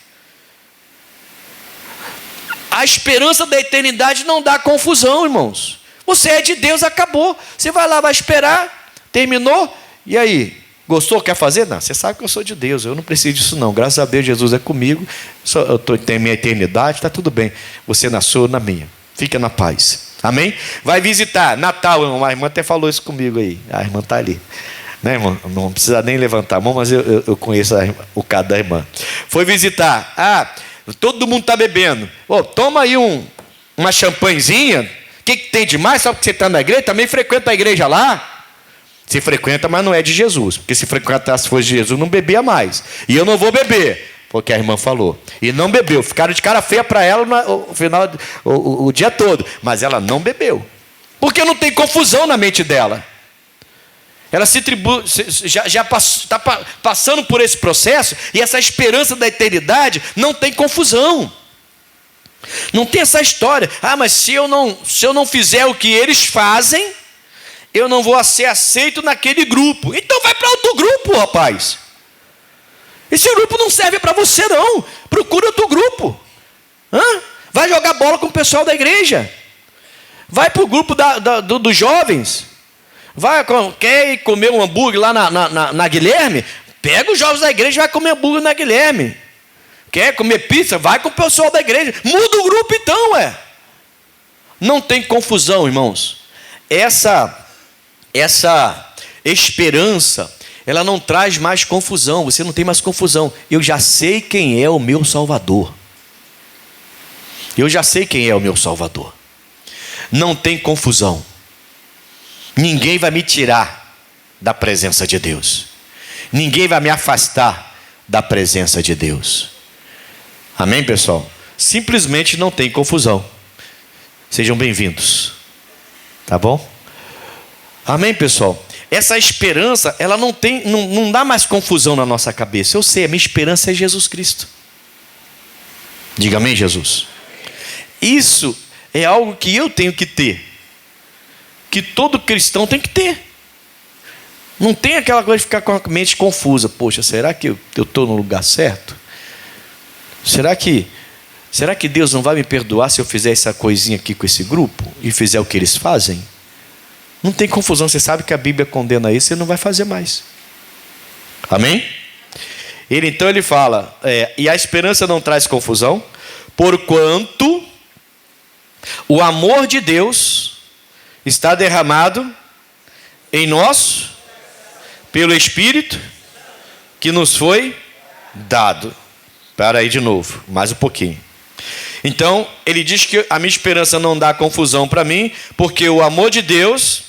A esperança da eternidade não dá confusão, irmãos. Você é de Deus, acabou. Você vai lá, vai esperar, terminou, e aí? Gostou? Quer fazer? Não, você sabe que eu sou de Deus, eu não preciso disso não. Graças a Deus, Jesus é comigo, eu tenho minha eternidade, está tudo bem. Você na sua, na minha. Fica na paz. Amém? Vai visitar, Natal, irmão. A irmã até falou isso comigo aí. A irmã está ali. Né, irmão? Não precisa nem levantar a mão, mas eu conheço o caso da irmã. Foi visitar. Todo mundo está bebendo. Toma aí uma champanhezinha. O que tem de mais? Só porque você está na igreja? Também frequenta a igreja lá. Se frequenta, mas não é de Jesus. Porque se frequentasse fosse de Jesus, não bebia mais. E eu não vou beber, porque a irmã falou. E não bebeu. Ficaram de cara feia para ela o dia todo. Mas ela não bebeu. Porque não tem confusão na mente dela. Ela já está passando por esse processo, e essa esperança da eternidade não tem confusão. Não tem essa história. Mas se eu não fizer o que eles fazem, eu não vou ser aceito naquele grupo. Então vai para outro grupo, rapaz. Esse grupo não serve para você não. Procura outro grupo. Vai jogar bola com o pessoal da igreja. Vai para o grupo dos jovens. Quer ir comer um hambúrguer lá na Guilherme? Pega os jovens da igreja e vai comer hambúrguer na Guilherme. Quer comer pizza? Vai com o pessoal da igreja. Muda o grupo então, Não tem confusão, irmãos. Essa esperança, ela não traz mais confusão. Você não tem mais confusão. Eu já sei quem é o meu Salvador. Eu já sei quem é o meu Salvador. Não tem confusão. Ninguém vai me tirar da presença de Deus. Ninguém vai me afastar da presença de Deus. Amém, pessoal? Simplesmente não tem confusão. Sejam bem-vindos. Tá bom? Amém, pessoal? Essa esperança, ela não dá mais confusão na nossa cabeça. Eu sei, a minha esperança é Jesus Cristo. Diga amém, Jesus. Isso é algo que eu tenho que ter. Que todo cristão tem que ter. Não tem aquela coisa de ficar com a mente confusa. Poxa, será que eu estou no lugar certo? Será que Deus não vai me perdoar se eu fizer essa coisinha aqui com esse grupo e fizer o que eles fazem? Não tem confusão. Você sabe que a Bíblia condena isso, você não vai fazer mais. Amém? Então ele fala, e a esperança não traz confusão, porquanto o amor de Deus está derramado em nós pelo Espírito que nos foi dado. Para aí de novo, mais um pouquinho. Então, ele diz que a minha esperança não dá confusão para mim, porque o amor de Deus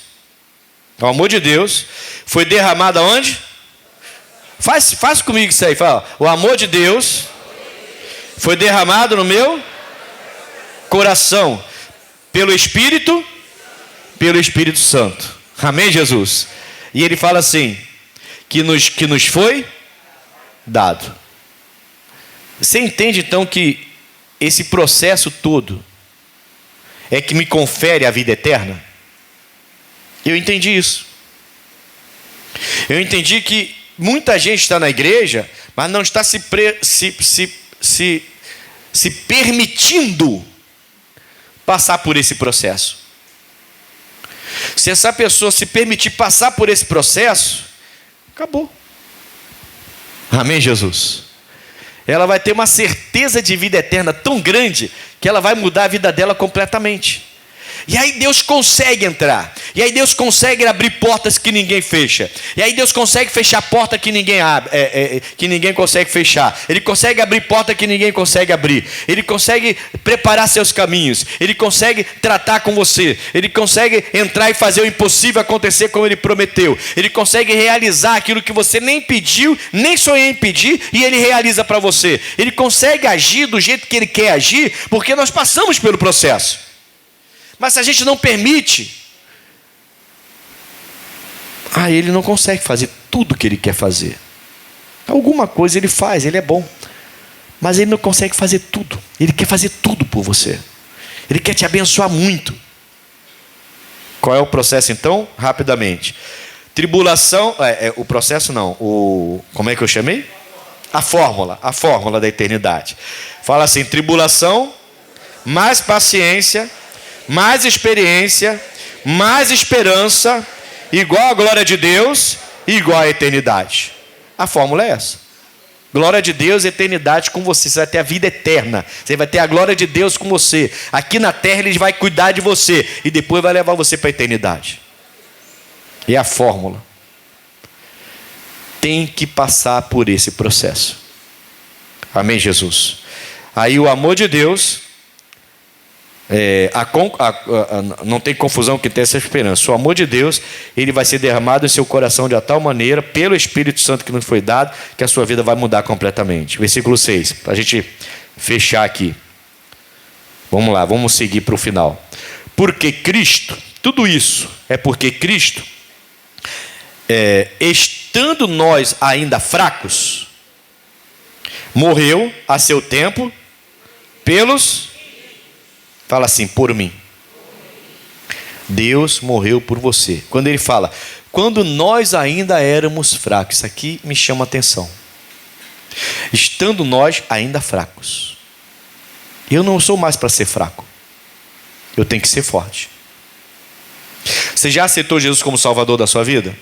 foi derramado aonde? Faz comigo isso aí, fala. O amor de Deus foi derramado no meu coração pelo Espírito Santo. Amém, Jesus? E ele fala assim, que nos foi dado. Você entende então que esse processo todo é que me confere a vida eterna? Eu entendi isso. Eu entendi que muita gente está na igreja, mas não está se permitindo passar por esse processo. Se essa pessoa se permitir passar por esse processo, acabou. Amém, Jesus? Ela vai ter uma certeza de vida eterna tão grande que ela vai mudar a vida dela completamente. E aí Deus consegue entrar. E aí Deus consegue abrir portas que ninguém fecha. E aí Deus consegue fechar porta que ninguém abre, que ninguém consegue fechar. Ele consegue abrir porta que ninguém consegue abrir. Ele consegue preparar seus caminhos. Ele consegue tratar com você. Ele consegue entrar e fazer o impossível acontecer como Ele prometeu. Ele consegue realizar aquilo que você nem pediu, nem sonhou em pedir, e Ele realiza para você. Ele consegue agir do jeito que Ele quer agir, porque nós passamos pelo processo. Mas se a gente não permite, Ele não consegue fazer tudo o que Ele quer fazer. Alguma coisa Ele faz, Ele é bom. Mas Ele não consegue fazer tudo. Ele quer fazer tudo por você. Ele quer te abençoar muito. Qual é o processo então? Rapidamente. Tribulação, o processo não. Como é que eu chamei? A fórmula da eternidade. Fala assim: tribulação, mais paciência, mais experiência, mais esperança, igual a glória de Deus, igual à eternidade. A fórmula é essa. Glória de Deus, eternidade com você. Você vai ter a vida eterna. Você vai ter a glória de Deus com você. Aqui na terra Ele vai cuidar de você e depois vai levar você para a eternidade. E a fórmula tem que passar por esse processo. Amém, Jesus? Aí o amor de Deus, não tem confusão que tem essa esperança. O amor de Deus, Ele vai ser derramado em seu coração de tal maneira, pelo Espírito Santo que nos foi dado, que a sua vida vai mudar completamente. Versículo 6, para a gente fechar aqui. Vamos lá, vamos seguir para o final. Porque Cristo, tudo isso é porque Cristo, estando nós ainda fracos, morreu a seu tempo pelos... Fala assim: por mim. Deus morreu por você. Quando Ele fala, quando nós ainda éramos fracos, isso aqui me chama a atenção. Estando nós ainda fracos. Eu não sou mais para ser fraco. Eu tenho que ser forte. Você já aceitou Jesus como Salvador da sua vida?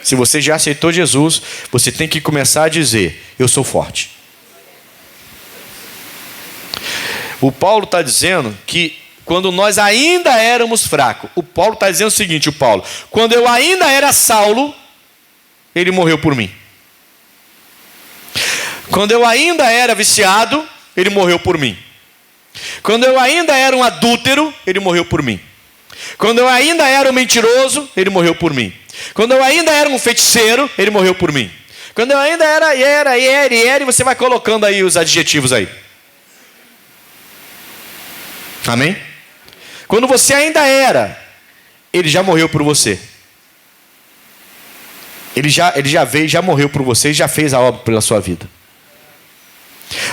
Se você já aceitou Jesus, você tem que começar a dizer: eu sou forte. O Paulo está dizendo que quando nós ainda éramos fracos, o Paulo está dizendo o seguinte: quando eu ainda era Saulo, Ele morreu por mim. Quando eu ainda era viciado, Ele morreu por mim. Quando eu ainda era um adúltero, Ele morreu por mim. Quando eu ainda era um mentiroso, Ele morreu por mim. Quando eu ainda era um feiticeiro, Ele morreu por mim. Quando eu ainda era, e você vai colocando aí os adjetivos aí. Amém? Quando você ainda era, Ele já morreu por você. Ele já veio, já morreu por você, já fez a obra pela sua vida.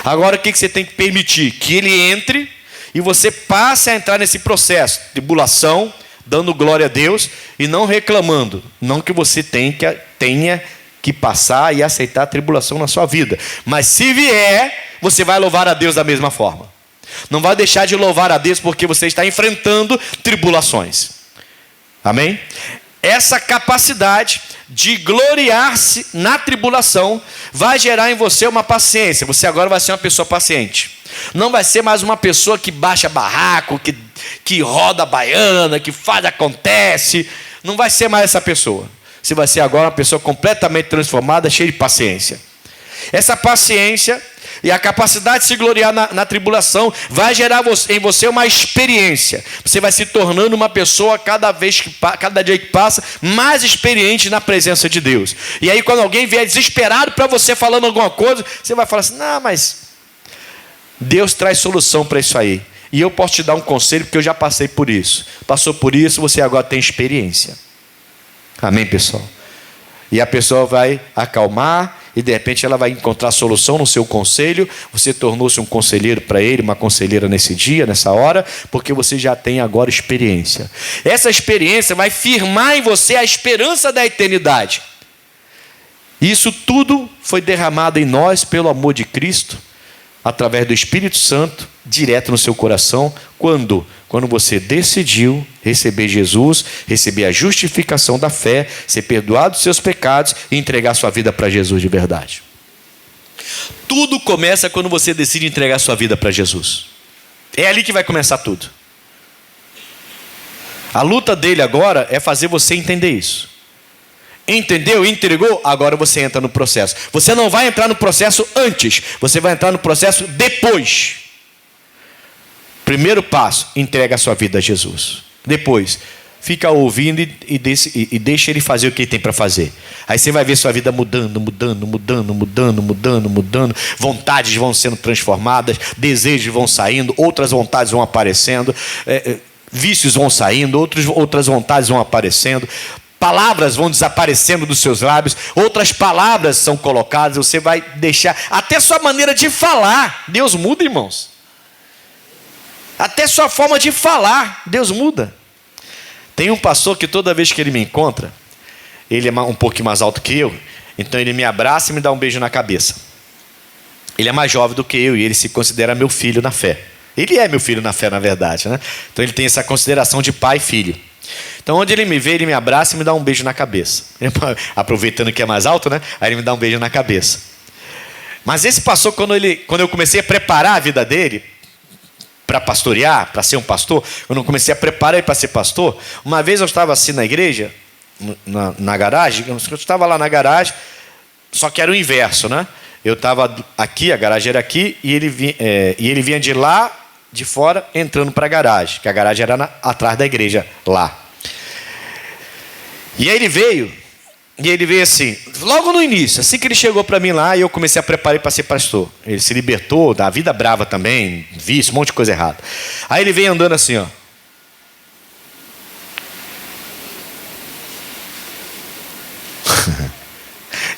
Agora o que você tem que permitir? Que Ele entre e você passe a entrar nesse processo. Tribulação, dando glória a Deus e não reclamando. Não que você tenha que passar e aceitar a tribulação na sua vida. Mas se vier, você vai louvar a Deus da mesma forma. Não vai deixar de louvar a Deus porque você está enfrentando tribulações. Amém? Essa capacidade de gloriar-se na tribulação vai gerar em você uma paciência. Você agora vai ser uma pessoa paciente. Não vai ser mais uma pessoa que baixa barraco, que roda a baiana, que faz, acontece. Não vai ser mais essa pessoa. Você vai ser agora uma pessoa completamente transformada, cheia de paciência. Essa paciência e a capacidade de se gloriar na tribulação vai gerar em você uma experiência. Você vai se tornando uma pessoa cada dia que passa mais experiente na presença de Deus. E aí quando alguém vier desesperado para você falando alguma coisa, você vai falar assim: não, mas Deus traz solução para isso aí. E eu posso te dar um conselho porque eu já passei por isso. Passou por isso, você agora tem experiência. Amém, pessoal? E a pessoa vai acalmar e de repente ela vai encontrar solução no seu conselho. Você tornou-se um conselheiro para ele, uma conselheira nesse dia, nessa hora, porque você já tem agora experiência. Essa experiência vai firmar em você a esperança da eternidade. E isso tudo foi derramado em nós pelo amor de Cristo, através do Espírito Santo, direto no seu coração, quando você decidiu receber Jesus, receber a justificação da fé, ser perdoado dos seus pecados e entregar sua vida para Jesus de verdade. Tudo começa quando você decide entregar sua vida para Jesus. É ali que vai começar tudo. A luta dele agora é fazer você entender isso. Entendeu? Entregou? Agora você entra no processo. Você não vai entrar no processo antes, você vai entrar no processo depois. Primeiro passo, entrega a sua vida a Jesus. Depois, fica ouvindo e deixa ele fazer o que ele tem para fazer. Aí você vai ver sua vida mudando. Vontades vão sendo transformadas, desejos vão saindo, outras vontades vão aparecendo, vícios vão saindo, outras vontades vão aparecendo. Palavras vão desaparecendo dos seus lábios, outras palavras são colocadas, você vai deixar, até sua maneira de falar, Deus muda, irmãos. Até sua forma de falar, Deus muda. Tem um pastor que toda vez que ele me encontra, ele é um pouquinho mais alto que eu, então ele me abraça e me dá um beijo na cabeça. Ele é mais jovem do que eu e ele se considera meu filho na fé. Ele é meu filho na fé, na verdade, né? Então ele tem essa consideração de pai e filho. Então onde ele me vê, ele me abraça e me dá um beijo na cabeça. Aproveitando que é mais alto, né? Aí ele me dá um beijo na cabeça. Mas esse pastor, quando eu comecei a preparar a vida dele para pastorear, para ser um pastor, quando eu comecei a preparar ele para ser pastor, uma vez eu estava assim na igreja, na garagem, eu estava lá na garagem, só que era o inverso, né? Eu estava aqui, a garagem era aqui, e ele vinha de lá, de fora, entrando para a garagem, que a garagem era atrás da igreja, lá. E aí ele veio assim, logo no início, assim que ele chegou para mim lá, e eu comecei a preparar para ser pastor. Ele se libertou da vida brava também, vício, um monte de coisa errada. Aí ele veio andando assim, ó.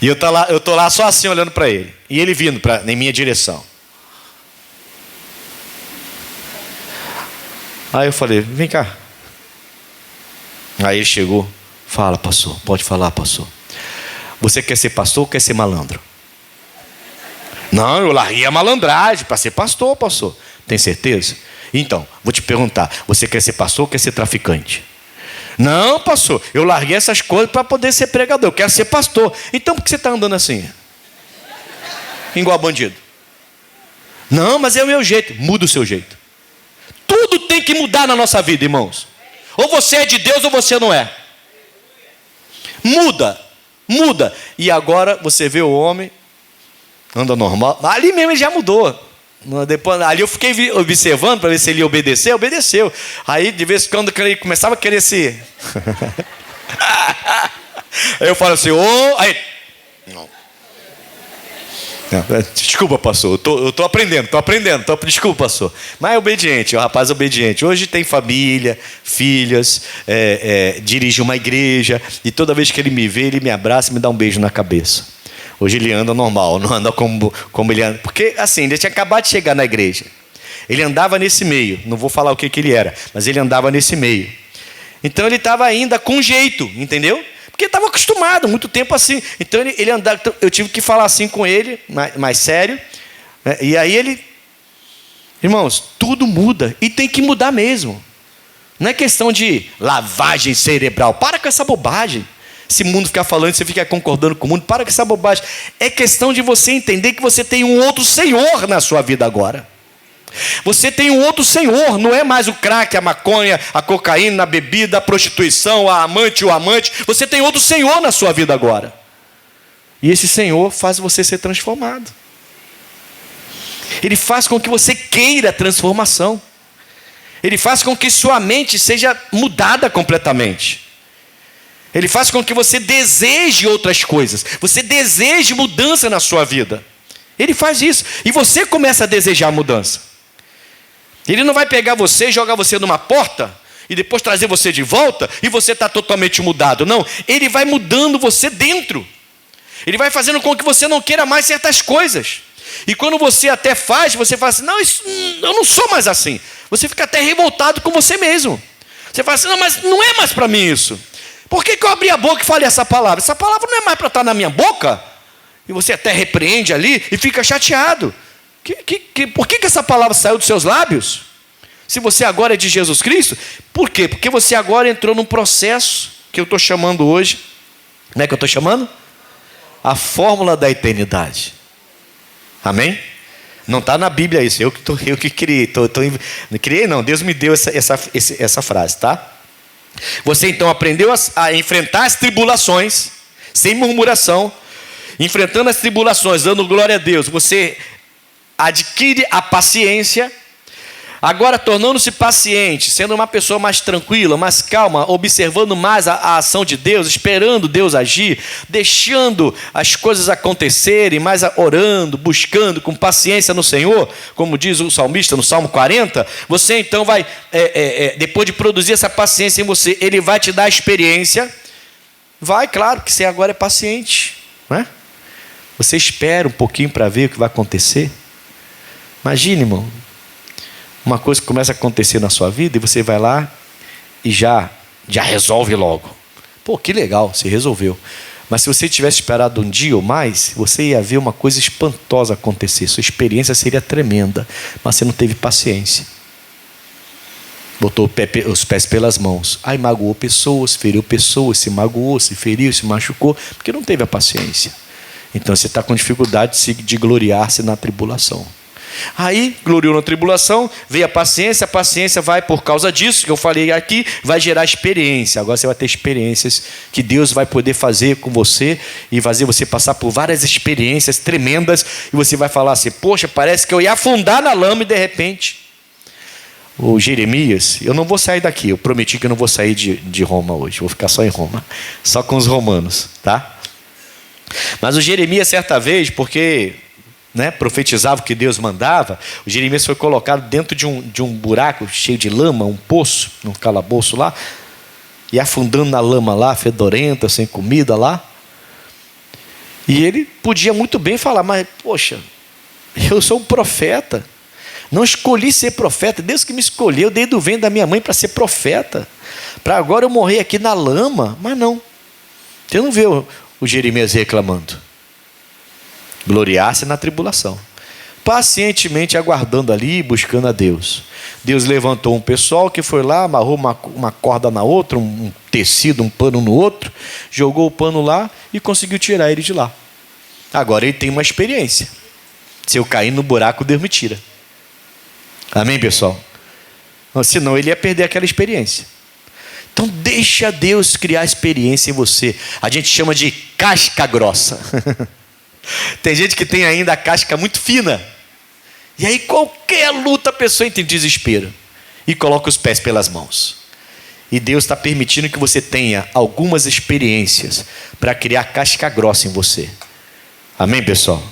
E eu tô lá só assim olhando para ele. E ele vindo em minha direção. Aí eu falei, vem cá. Aí ele chegou, fala, pastor, pode falar, pastor. Você quer ser pastor ou quer ser malandro? Não, eu larguei a malandragem para ser pastor, pastor. Tem certeza? Então, vou te perguntar, você quer ser pastor ou quer ser traficante? Não, pastor, eu larguei essas coisas para poder ser pregador, eu quero ser pastor. Então por que você está andando assim? Igual bandido. Não, mas é o meu jeito. Muda o seu jeito. Tudo tem que mudar na nossa vida, irmãos. Ou você é de Deus ou você não é. Muda. E agora você vê o homem, anda normal. Ali mesmo ele já mudou. Depois, ali eu fiquei observando para ver se ele ia obedecer. Obedeceu. Aí de vez em quando ele começava a querer se... Aí eu falo assim, aí... Não. Desculpa, pastor, eu tô aprendendo, desculpa, pastor. Mas é obediente, o rapaz é obediente. Hoje tem família, filhas, dirige uma igreja, e toda vez que ele me vê, ele me abraça e me dá um beijo na cabeça. Hoje ele anda normal, não anda como ele anda. Porque assim, ele tinha acabado de chegar na igreja. Ele andava nesse meio, não vou falar o que ele era, mas ele andava nesse meio. Então ele estava ainda com jeito, entendeu? Porque estava acostumado, muito tempo assim. Então ele andava, eu tive que falar assim com ele, mais sério. Né? E aí ele... Irmãos, tudo muda. E tem que mudar mesmo. Não é questão de lavagem cerebral. Para com essa bobagem. Esse mundo ficar falando, você fica concordando com o mundo. Para com essa bobagem. É questão de você entender que você tem um outro Senhor na sua vida agora. Você tem um outro Senhor, não é mais o crack, a maconha, a cocaína, a bebida, a prostituição, a amante, o amante. Você tem outro Senhor na sua vida agora. E esse Senhor faz você ser transformado. Ele faz com que você queira a transformação. Ele faz com que sua mente seja mudada completamente. Ele faz com que você deseje outras coisas. Você deseje mudança na sua vida. Ele faz isso. E você começa a desejar mudança. Ele não vai pegar você e jogar você numa porta e depois trazer você de volta e você está totalmente mudado. Não, ele vai mudando você dentro. Ele vai fazendo com que você não queira mais certas coisas. E quando você até faz, você fala assim, não, eu não sou mais assim. Você fica até revoltado com você mesmo. Você fala assim, não, mas não é mais para mim isso. Por que eu abri a boca e falei essa palavra? Essa palavra não é mais para estar na minha boca. E você até repreende ali e fica chateado. Por que essa palavra saiu dos seus lábios? Se você agora é de Jesus Cristo, por quê? Porque você agora entrou num processo que eu estou chamando hoje. Como é que eu estou chamando? A fórmula da eternidade. Amém? Não está na Bíblia isso, eu que criei. Não criei não, Deus me deu essa frase, tá? Você então aprendeu a enfrentar as tribulações, sem murmuração, enfrentando as tribulações, dando glória a Deus. Você adquire a paciência, agora tornando-se paciente, sendo uma pessoa mais tranquila, mais calma, observando mais a ação de Deus, esperando Deus agir, deixando as coisas acontecerem, mais orando, buscando com paciência no Senhor, como diz o salmista no Salmo 40, você então vai, depois de produzir essa paciência em você, Ele vai te dar a experiência, claro que você agora é paciente, não é? Você espera um pouquinho para ver o que vai acontecer. Imagine, irmão, uma coisa que começa a acontecer na sua vida e você vai lá e já resolve logo. Pô, que legal, você resolveu. Mas se você tivesse esperado um dia ou mais, você ia ver uma coisa espantosa acontecer. Sua experiência seria tremenda, mas você não teve paciência. Botou os pés pelas mãos. Aí magoou pessoas, feriu pessoas, se magoou, se feriu, se machucou, porque não teve a paciência. Então você está com dificuldade de gloriar-se na tribulação. Aí, gloriou na tribulação, veio a paciência vai, por causa disso que eu falei aqui, vai gerar experiência. Agora você vai ter experiências que Deus vai poder fazer com você e fazer você passar por várias experiências tremendas e você vai falar assim, poxa, parece que eu ia afundar na lama e de repente... O Jeremias, eu não vou sair daqui, eu prometi que eu não vou sair de Roma hoje, vou ficar só em Roma, só com os romanos, tá? Mas o Jeremias, certa vez, porque profetizava o que Deus mandava, o Jeremias foi colocado dentro de um buraco cheio de lama, um poço, um calabouço lá, e afundando na lama lá, fedorenta, sem comida lá. E ele podia muito bem falar, mas poxa, eu sou um profeta, não escolhi ser profeta, Deus que me escolheu desde o ventre da minha mãe para ser profeta, para agora eu morrer aqui na lama. Mas não, você não vê o Jeremias reclamando. Gloriar-se na tribulação, pacientemente aguardando ali, buscando a Deus. Deus levantou um pessoal que foi lá, amarrou uma corda na outra, um tecido, um pano no outro, jogou o pano lá e conseguiu tirar ele de lá. Agora ele tem uma experiência. Se eu cair no buraco, Deus me tira. Amém, pessoal? Senão ele ia perder aquela experiência. Então deixa Deus criar experiência em você. A gente chama de casca grossa. Tem gente que tem ainda a casca muito fina. E aí qualquer luta a pessoa entra em desespero. E coloca os pés pelas mãos. E Deus está permitindo que você tenha algumas experiências para criar casca grossa em você. Amém, pessoal?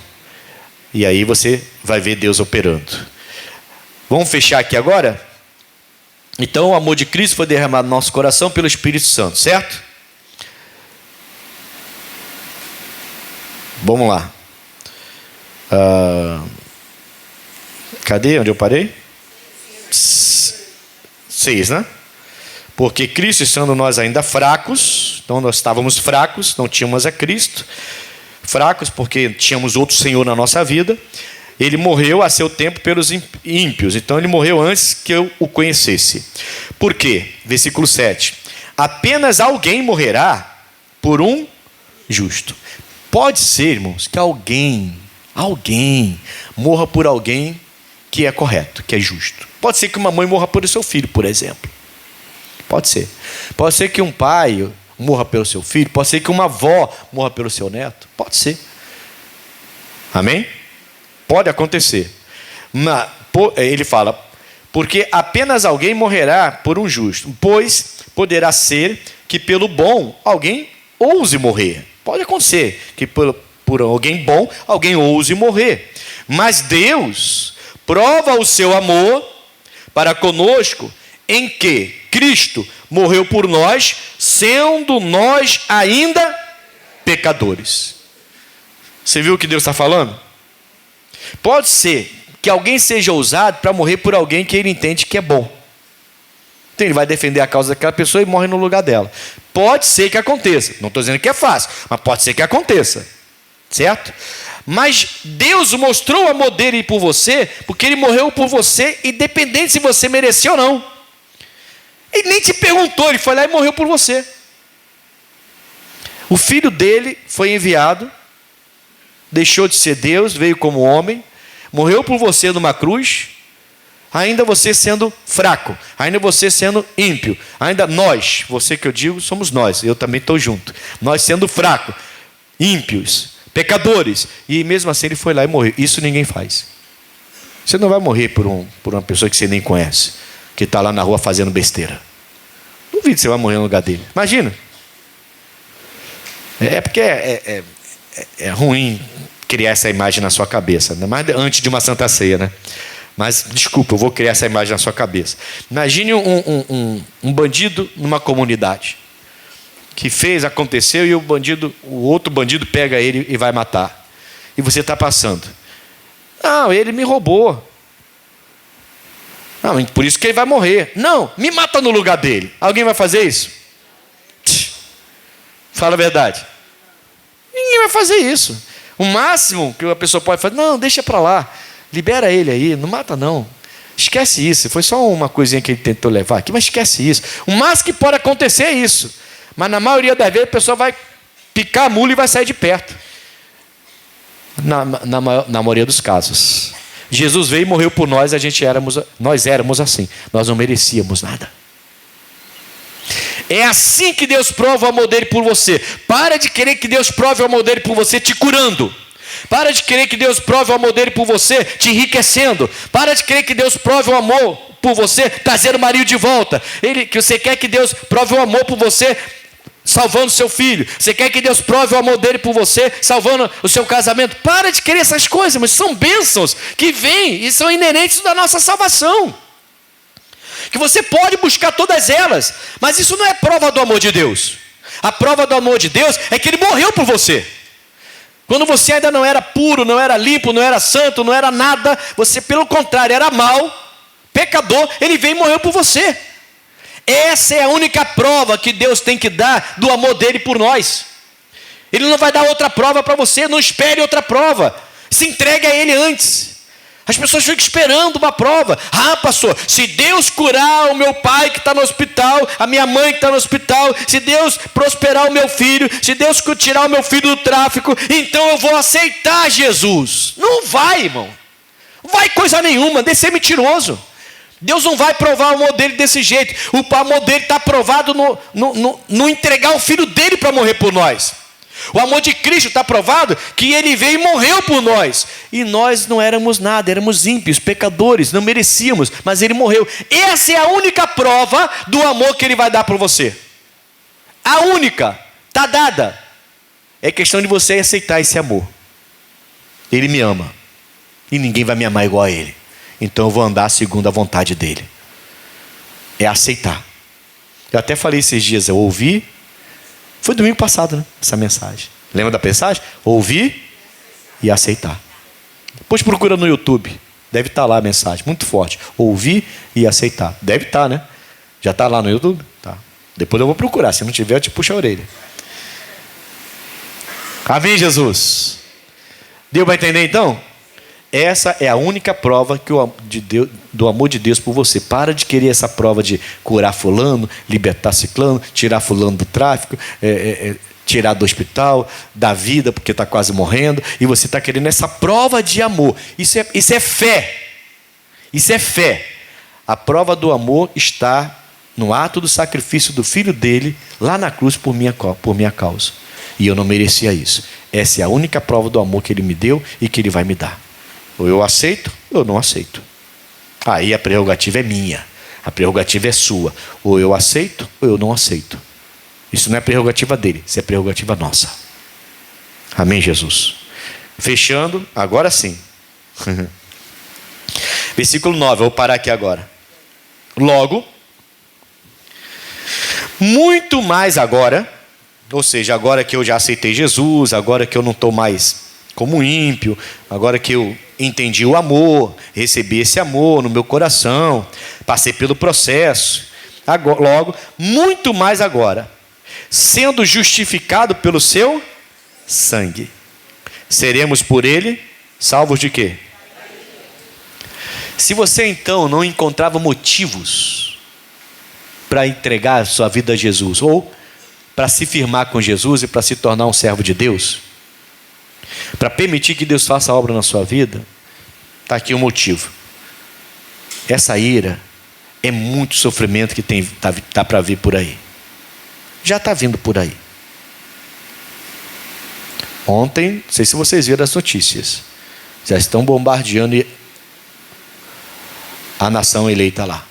E aí você vai ver Deus operando. Vamos fechar aqui agora? Então o amor de Cristo foi derramado no nosso coração pelo Espírito Santo, certo? Vamos lá. Cadê? Onde eu parei? 6, né? Porque Cristo, estando nós ainda fracos, então nós estávamos fracos, não tínhamos a Cristo, fracos porque tínhamos outro Senhor na nossa vida, Ele morreu a seu tempo pelos ímpios, então Ele morreu antes que eu o conhecesse. Por quê? Versículo 7. Apenas alguém morrerá por um justo. Pode ser, irmãos, que alguém morra por alguém que é correto, que é justo. Pode ser que uma mãe morra pelo seu filho, por exemplo. Pode ser. Pode ser que um pai morra pelo seu filho. Pode ser que uma avó morra pelo seu neto. Pode ser. Amém? Pode acontecer. Ele fala, porque apenas alguém morrerá por um justo, pois poderá ser que pelo bom alguém ouse morrer. Pode acontecer que por alguém bom alguém ouse morrer. Mas Deus prova o seu amor para conosco em que Cristo morreu por nós, sendo nós ainda pecadores. Você viu o que Deus está falando? Pode ser que alguém seja ousado para morrer por alguém que ele entende que é bom. Então ele vai defender a causa daquela pessoa e morre no lugar dela. Pode ser que aconteça. Não estou dizendo que é fácil, mas pode ser que aconteça. Certo? Mas Deus mostrou o amor dele por você, porque ele morreu por você, independente se você mereceu ou não. Ele nem te perguntou, ele foi lá e morreu por você. O filho dele foi enviado, deixou de ser Deus, veio como homem, morreu por você numa cruz, ainda você sendo fraco, ainda você sendo ímpio, ainda nós, você que eu digo, somos nós, eu também estou junto, nós sendo fracos, ímpios, pecadores, e mesmo assim ele foi lá e morreu. Isso ninguém faz. Você não vai morrer por uma pessoa que você nem conhece, que está lá na rua fazendo besteira. Duvido que você vai morrer no lugar dele. Imagina. É porque é ruim criar essa imagem na sua cabeça, ainda mais antes de uma Santa Ceia, né? Mas, desculpa, eu vou criar essa imagem na sua cabeça. Imagine um bandido numa comunidade, que aconteceu, e o outro bandido pega ele e vai matar. E você está passando. Não, ele me roubou. Não, por isso que ele vai morrer. Não, me mata no lugar dele. Alguém vai fazer isso? Fala a verdade. Ninguém vai fazer isso. O máximo que a pessoa pode fazer, não, deixa para lá. Libera ele aí, não mata não. Esquece isso, foi só uma coisinha que ele tentou levar aqui, mas esquece isso. O máximo que pode acontecer é isso. Mas na maioria das vezes a pessoa vai picar a mula e vai sair de perto. Na maioria dos casos. Jesus veio e morreu por nós, nós éramos assim. Nós não merecíamos nada. É assim que Deus prova o amor dele por você. Para de querer que Deus prove o amor dele por você te curando. Para de querer que Deus prove o amor dele por você te enriquecendo. Para de querer que Deus prove o amor por você trazendo o marido de volta. Que você quer que Deus prove o amor por você salvando seu filho. Você quer que Deus prove o amor dele por você salvando o seu casamento. Para de querer essas coisas, mas são bênçãos que vêm e são inerentes da nossa salvação. Que você pode buscar todas elas, mas isso não é prova do amor de Deus. A prova do amor de Deus é que ele morreu por você. Quando você ainda não era puro, não era limpo, não era santo, não era nada, você pelo contrário era mau, pecador, ele veio e morreu por você. Essa é a única prova que Deus tem que dar do amor dele por nós. Ele não vai dar outra prova para você, não espere outra prova. Se entregue a ele antes. As pessoas ficam esperando uma prova. Ah, pastor, se Deus curar o meu pai que está no hospital, a minha mãe que está no hospital, se Deus prosperar o meu filho, se Deus tirar o meu filho do tráfico, então eu vou aceitar Jesus. Não vai, irmão. Não vai coisa nenhuma, deve ser mentiroso. Deus não vai provar o amor dele desse jeito. O amor dele está provado no entregar o filho dele para morrer por nós. O amor de Cristo está provado que ele veio e morreu por nós. E nós não éramos nada, éramos ímpios, pecadores, não merecíamos, mas ele morreu. Essa é a única prova do amor que ele vai dar para você. A única, está dada. É questão de você aceitar esse amor. Ele me ama. E ninguém vai me amar igual a ele. Então eu vou andar segundo a vontade dele. É aceitar. Eu até falei esses dias, eu ouvi. Foi domingo passado, né? Essa mensagem. Lembra da mensagem? Ouvir e aceitar. Depois procura no YouTube. Deve estar lá a mensagem, muito forte. Ouvir e aceitar. Deve estar, né? Já está lá no YouTube? Tá. Depois eu vou procurar. Se não tiver, eu te puxo a orelha. Amém, Jesus? Deu para entender então? Essa é a única prova do amor de Deus por você. Para de querer essa prova de curar fulano, libertar ciclano, tirar fulano do tráfico, tirar do hospital, da vida porque está quase morrendo. E você está querendo essa prova de amor. Isso é fé. Isso é fé. A prova do amor está no ato do sacrifício do filho dele lá na cruz por minha causa. E eu não merecia isso. Essa é a única prova do amor que ele me deu e que ele vai me dar. Ou eu aceito, ou eu não aceito. Aí a prerrogativa é minha. A prerrogativa é sua. Ou eu aceito, ou eu não aceito. Isso não é prerrogativa dele, isso é prerrogativa nossa. Amém, Jesus? Fechando, agora sim. Versículo 9, eu vou parar aqui agora. Logo, muito mais agora, ou seja, agora que eu já aceitei Jesus, agora que eu não estou mais como ímpio, agora que eu entendi o amor, recebi esse amor no meu coração, passei pelo processo, agora, logo, muito mais agora, sendo justificado pelo seu sangue. Seremos por ele salvos de quê? Se você então não encontrava motivos para entregar sua vida a Jesus, ou para se firmar com Jesus e para se tornar um servo de Deus, para permitir que Deus faça a obra na sua vida, está aqui o motivo. Essa ira é muito sofrimento que tá para vir por aí. Já está vindo por aí. Ontem, não sei se vocês viram as notícias, já estão bombardeando a nação eleita lá.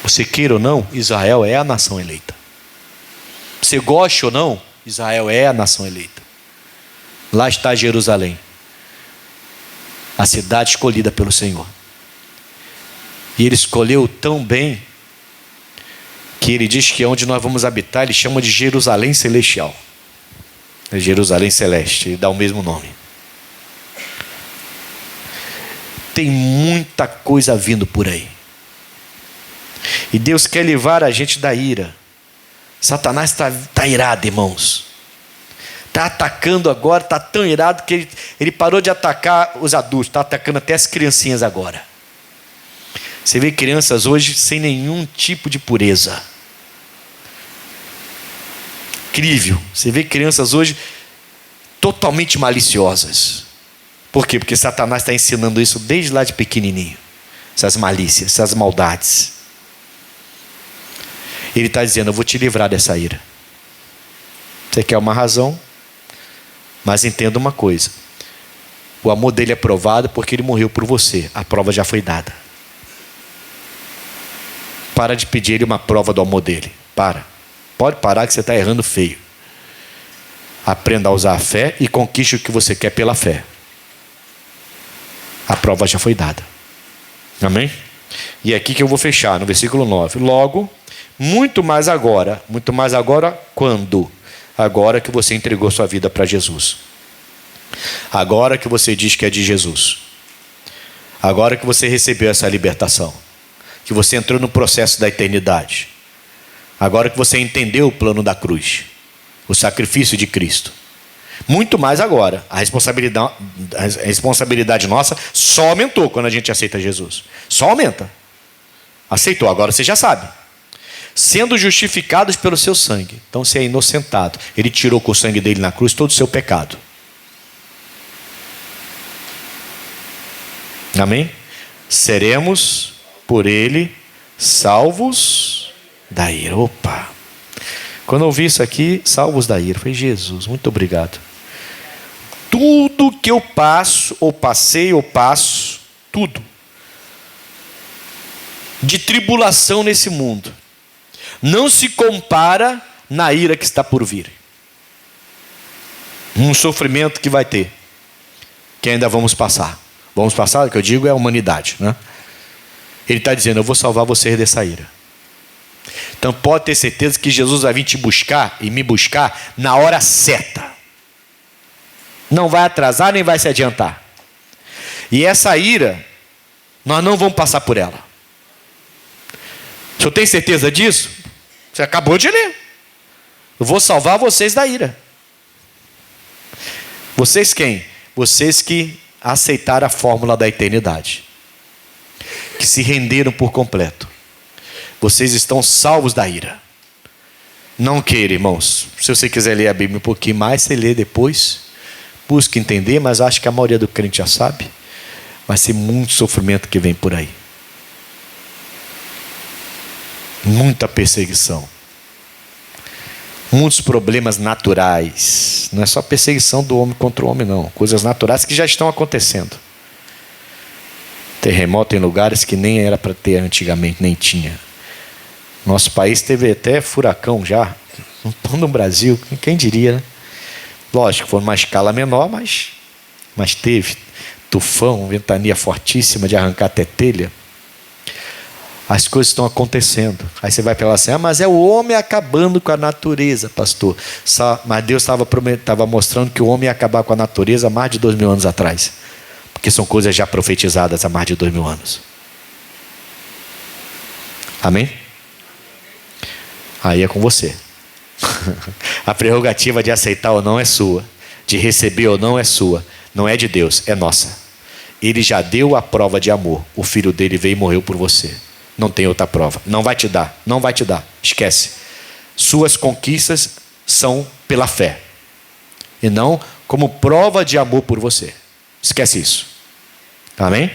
Você queira ou não, Israel é a nação eleita. Você goste ou não, Israel é a nação eleita. Lá está Jerusalém, a cidade escolhida pelo Senhor. E Ele escolheu tão bem que Ele diz que é onde nós vamos habitar, Ele chama de Jerusalém Celestial. É Jerusalém Celeste, Ele dá o mesmo nome. Tem muita coisa vindo por aí. E Deus quer livrar a gente da ira. Satanás está irado, irmãos. Está atacando agora, está tão irado que ele parou de atacar os adultos, está atacando até as criancinhas agora. Você vê crianças hoje sem nenhum tipo de pureza. Incrível. Você vê crianças hoje totalmente maliciosas. Por quê? Porque Satanás está ensinando isso desde lá de pequenininho. Essas malícias, essas maldades. Ele está dizendo, eu vou te livrar dessa ira. Você quer uma razão? Mas entenda uma coisa. O amor dele é provado porque ele morreu por você. A prova já foi dada. Para de pedir ele uma prova do amor dele. Pode parar que você está errando feio. Aprenda a usar a fé e conquiste o que você quer pela fé. A prova já foi dada. Amém? E é aqui que eu vou fechar, no versículo 9. Logo, muito mais agora quando? Agora que você entregou sua vida para Jesus. Agora que você diz que é de Jesus. Agora que você recebeu essa libertação. Que você entrou no processo da eternidade. Agora que você entendeu o plano da cruz. O sacrifício de Cristo. Muito mais agora. A responsabilidade nossa só aumentou quando a gente aceita Jesus. Só aumenta. Aceitou, agora você já sabe. Sendo justificados pelo seu sangue. Então você é inocentado. Ele tirou com o sangue dele na cruz todo o seu pecado. Amém? Seremos por ele salvos da ira. Opa! Quando eu ouvi isso aqui, salvos da ira, eu falei, Jesus, muito obrigado. Tudo que eu passo, ou passei, ou passo, tudo, de tribulação nesse mundo, não se compara na ira que está por vir. Um sofrimento que vai ter, que ainda vamos passar. Vamos passar, o que eu digo é a humanidade, né? Ele está dizendo, eu vou salvar vocês dessa ira. Então pode ter certeza que Jesus vai vir te buscar e me buscar na hora certa. Não vai atrasar nem vai se adiantar. E essa ira, nós não vamos passar por ela. O senhor tem certeza disso? Você acabou de ler. Eu vou salvar vocês da ira. Vocês quem? Vocês que aceitaram a fórmula da eternidade. Que se renderam por completo. Vocês estão salvos da ira. Não queira, irmãos. Se você quiser ler a Bíblia um pouquinho mais, você lê depois. Busque entender, mas acho que a maioria do crente já sabe. Vai ser muito sofrimento que vem por aí. Muita perseguição. Muitos problemas naturais. Não é só perseguição do homem contra o homem, não. Coisas naturais que já estão acontecendo. Terremoto em lugares que nem era para ter antigamente, nem tinha. Nosso país teve até furacão já. No Brasil, quem diria, né? Lógico, foi numa escala menor, mas teve. Tufão, ventania fortíssima de arrancar até telha. As coisas estão acontecendo. Aí você vai falar assim, mas é o homem acabando com a natureza, pastor. Mas Deus estava mostrando que o homem ia acabar com a natureza há mais de 2000 anos atrás. Porque são coisas já profetizadas há mais de 2000 anos. Amém? Aí é com você. A prerrogativa de aceitar ou não é sua, de receber ou não é sua, não é de Deus, é nossa. Ele já deu a prova de amor. O filho dele veio e morreu por você. Não tem outra prova. Não vai te dar, não vai te dar. Esquece. Suas conquistas são pela fé e não como prova de amor por você. Esquece isso. Amém?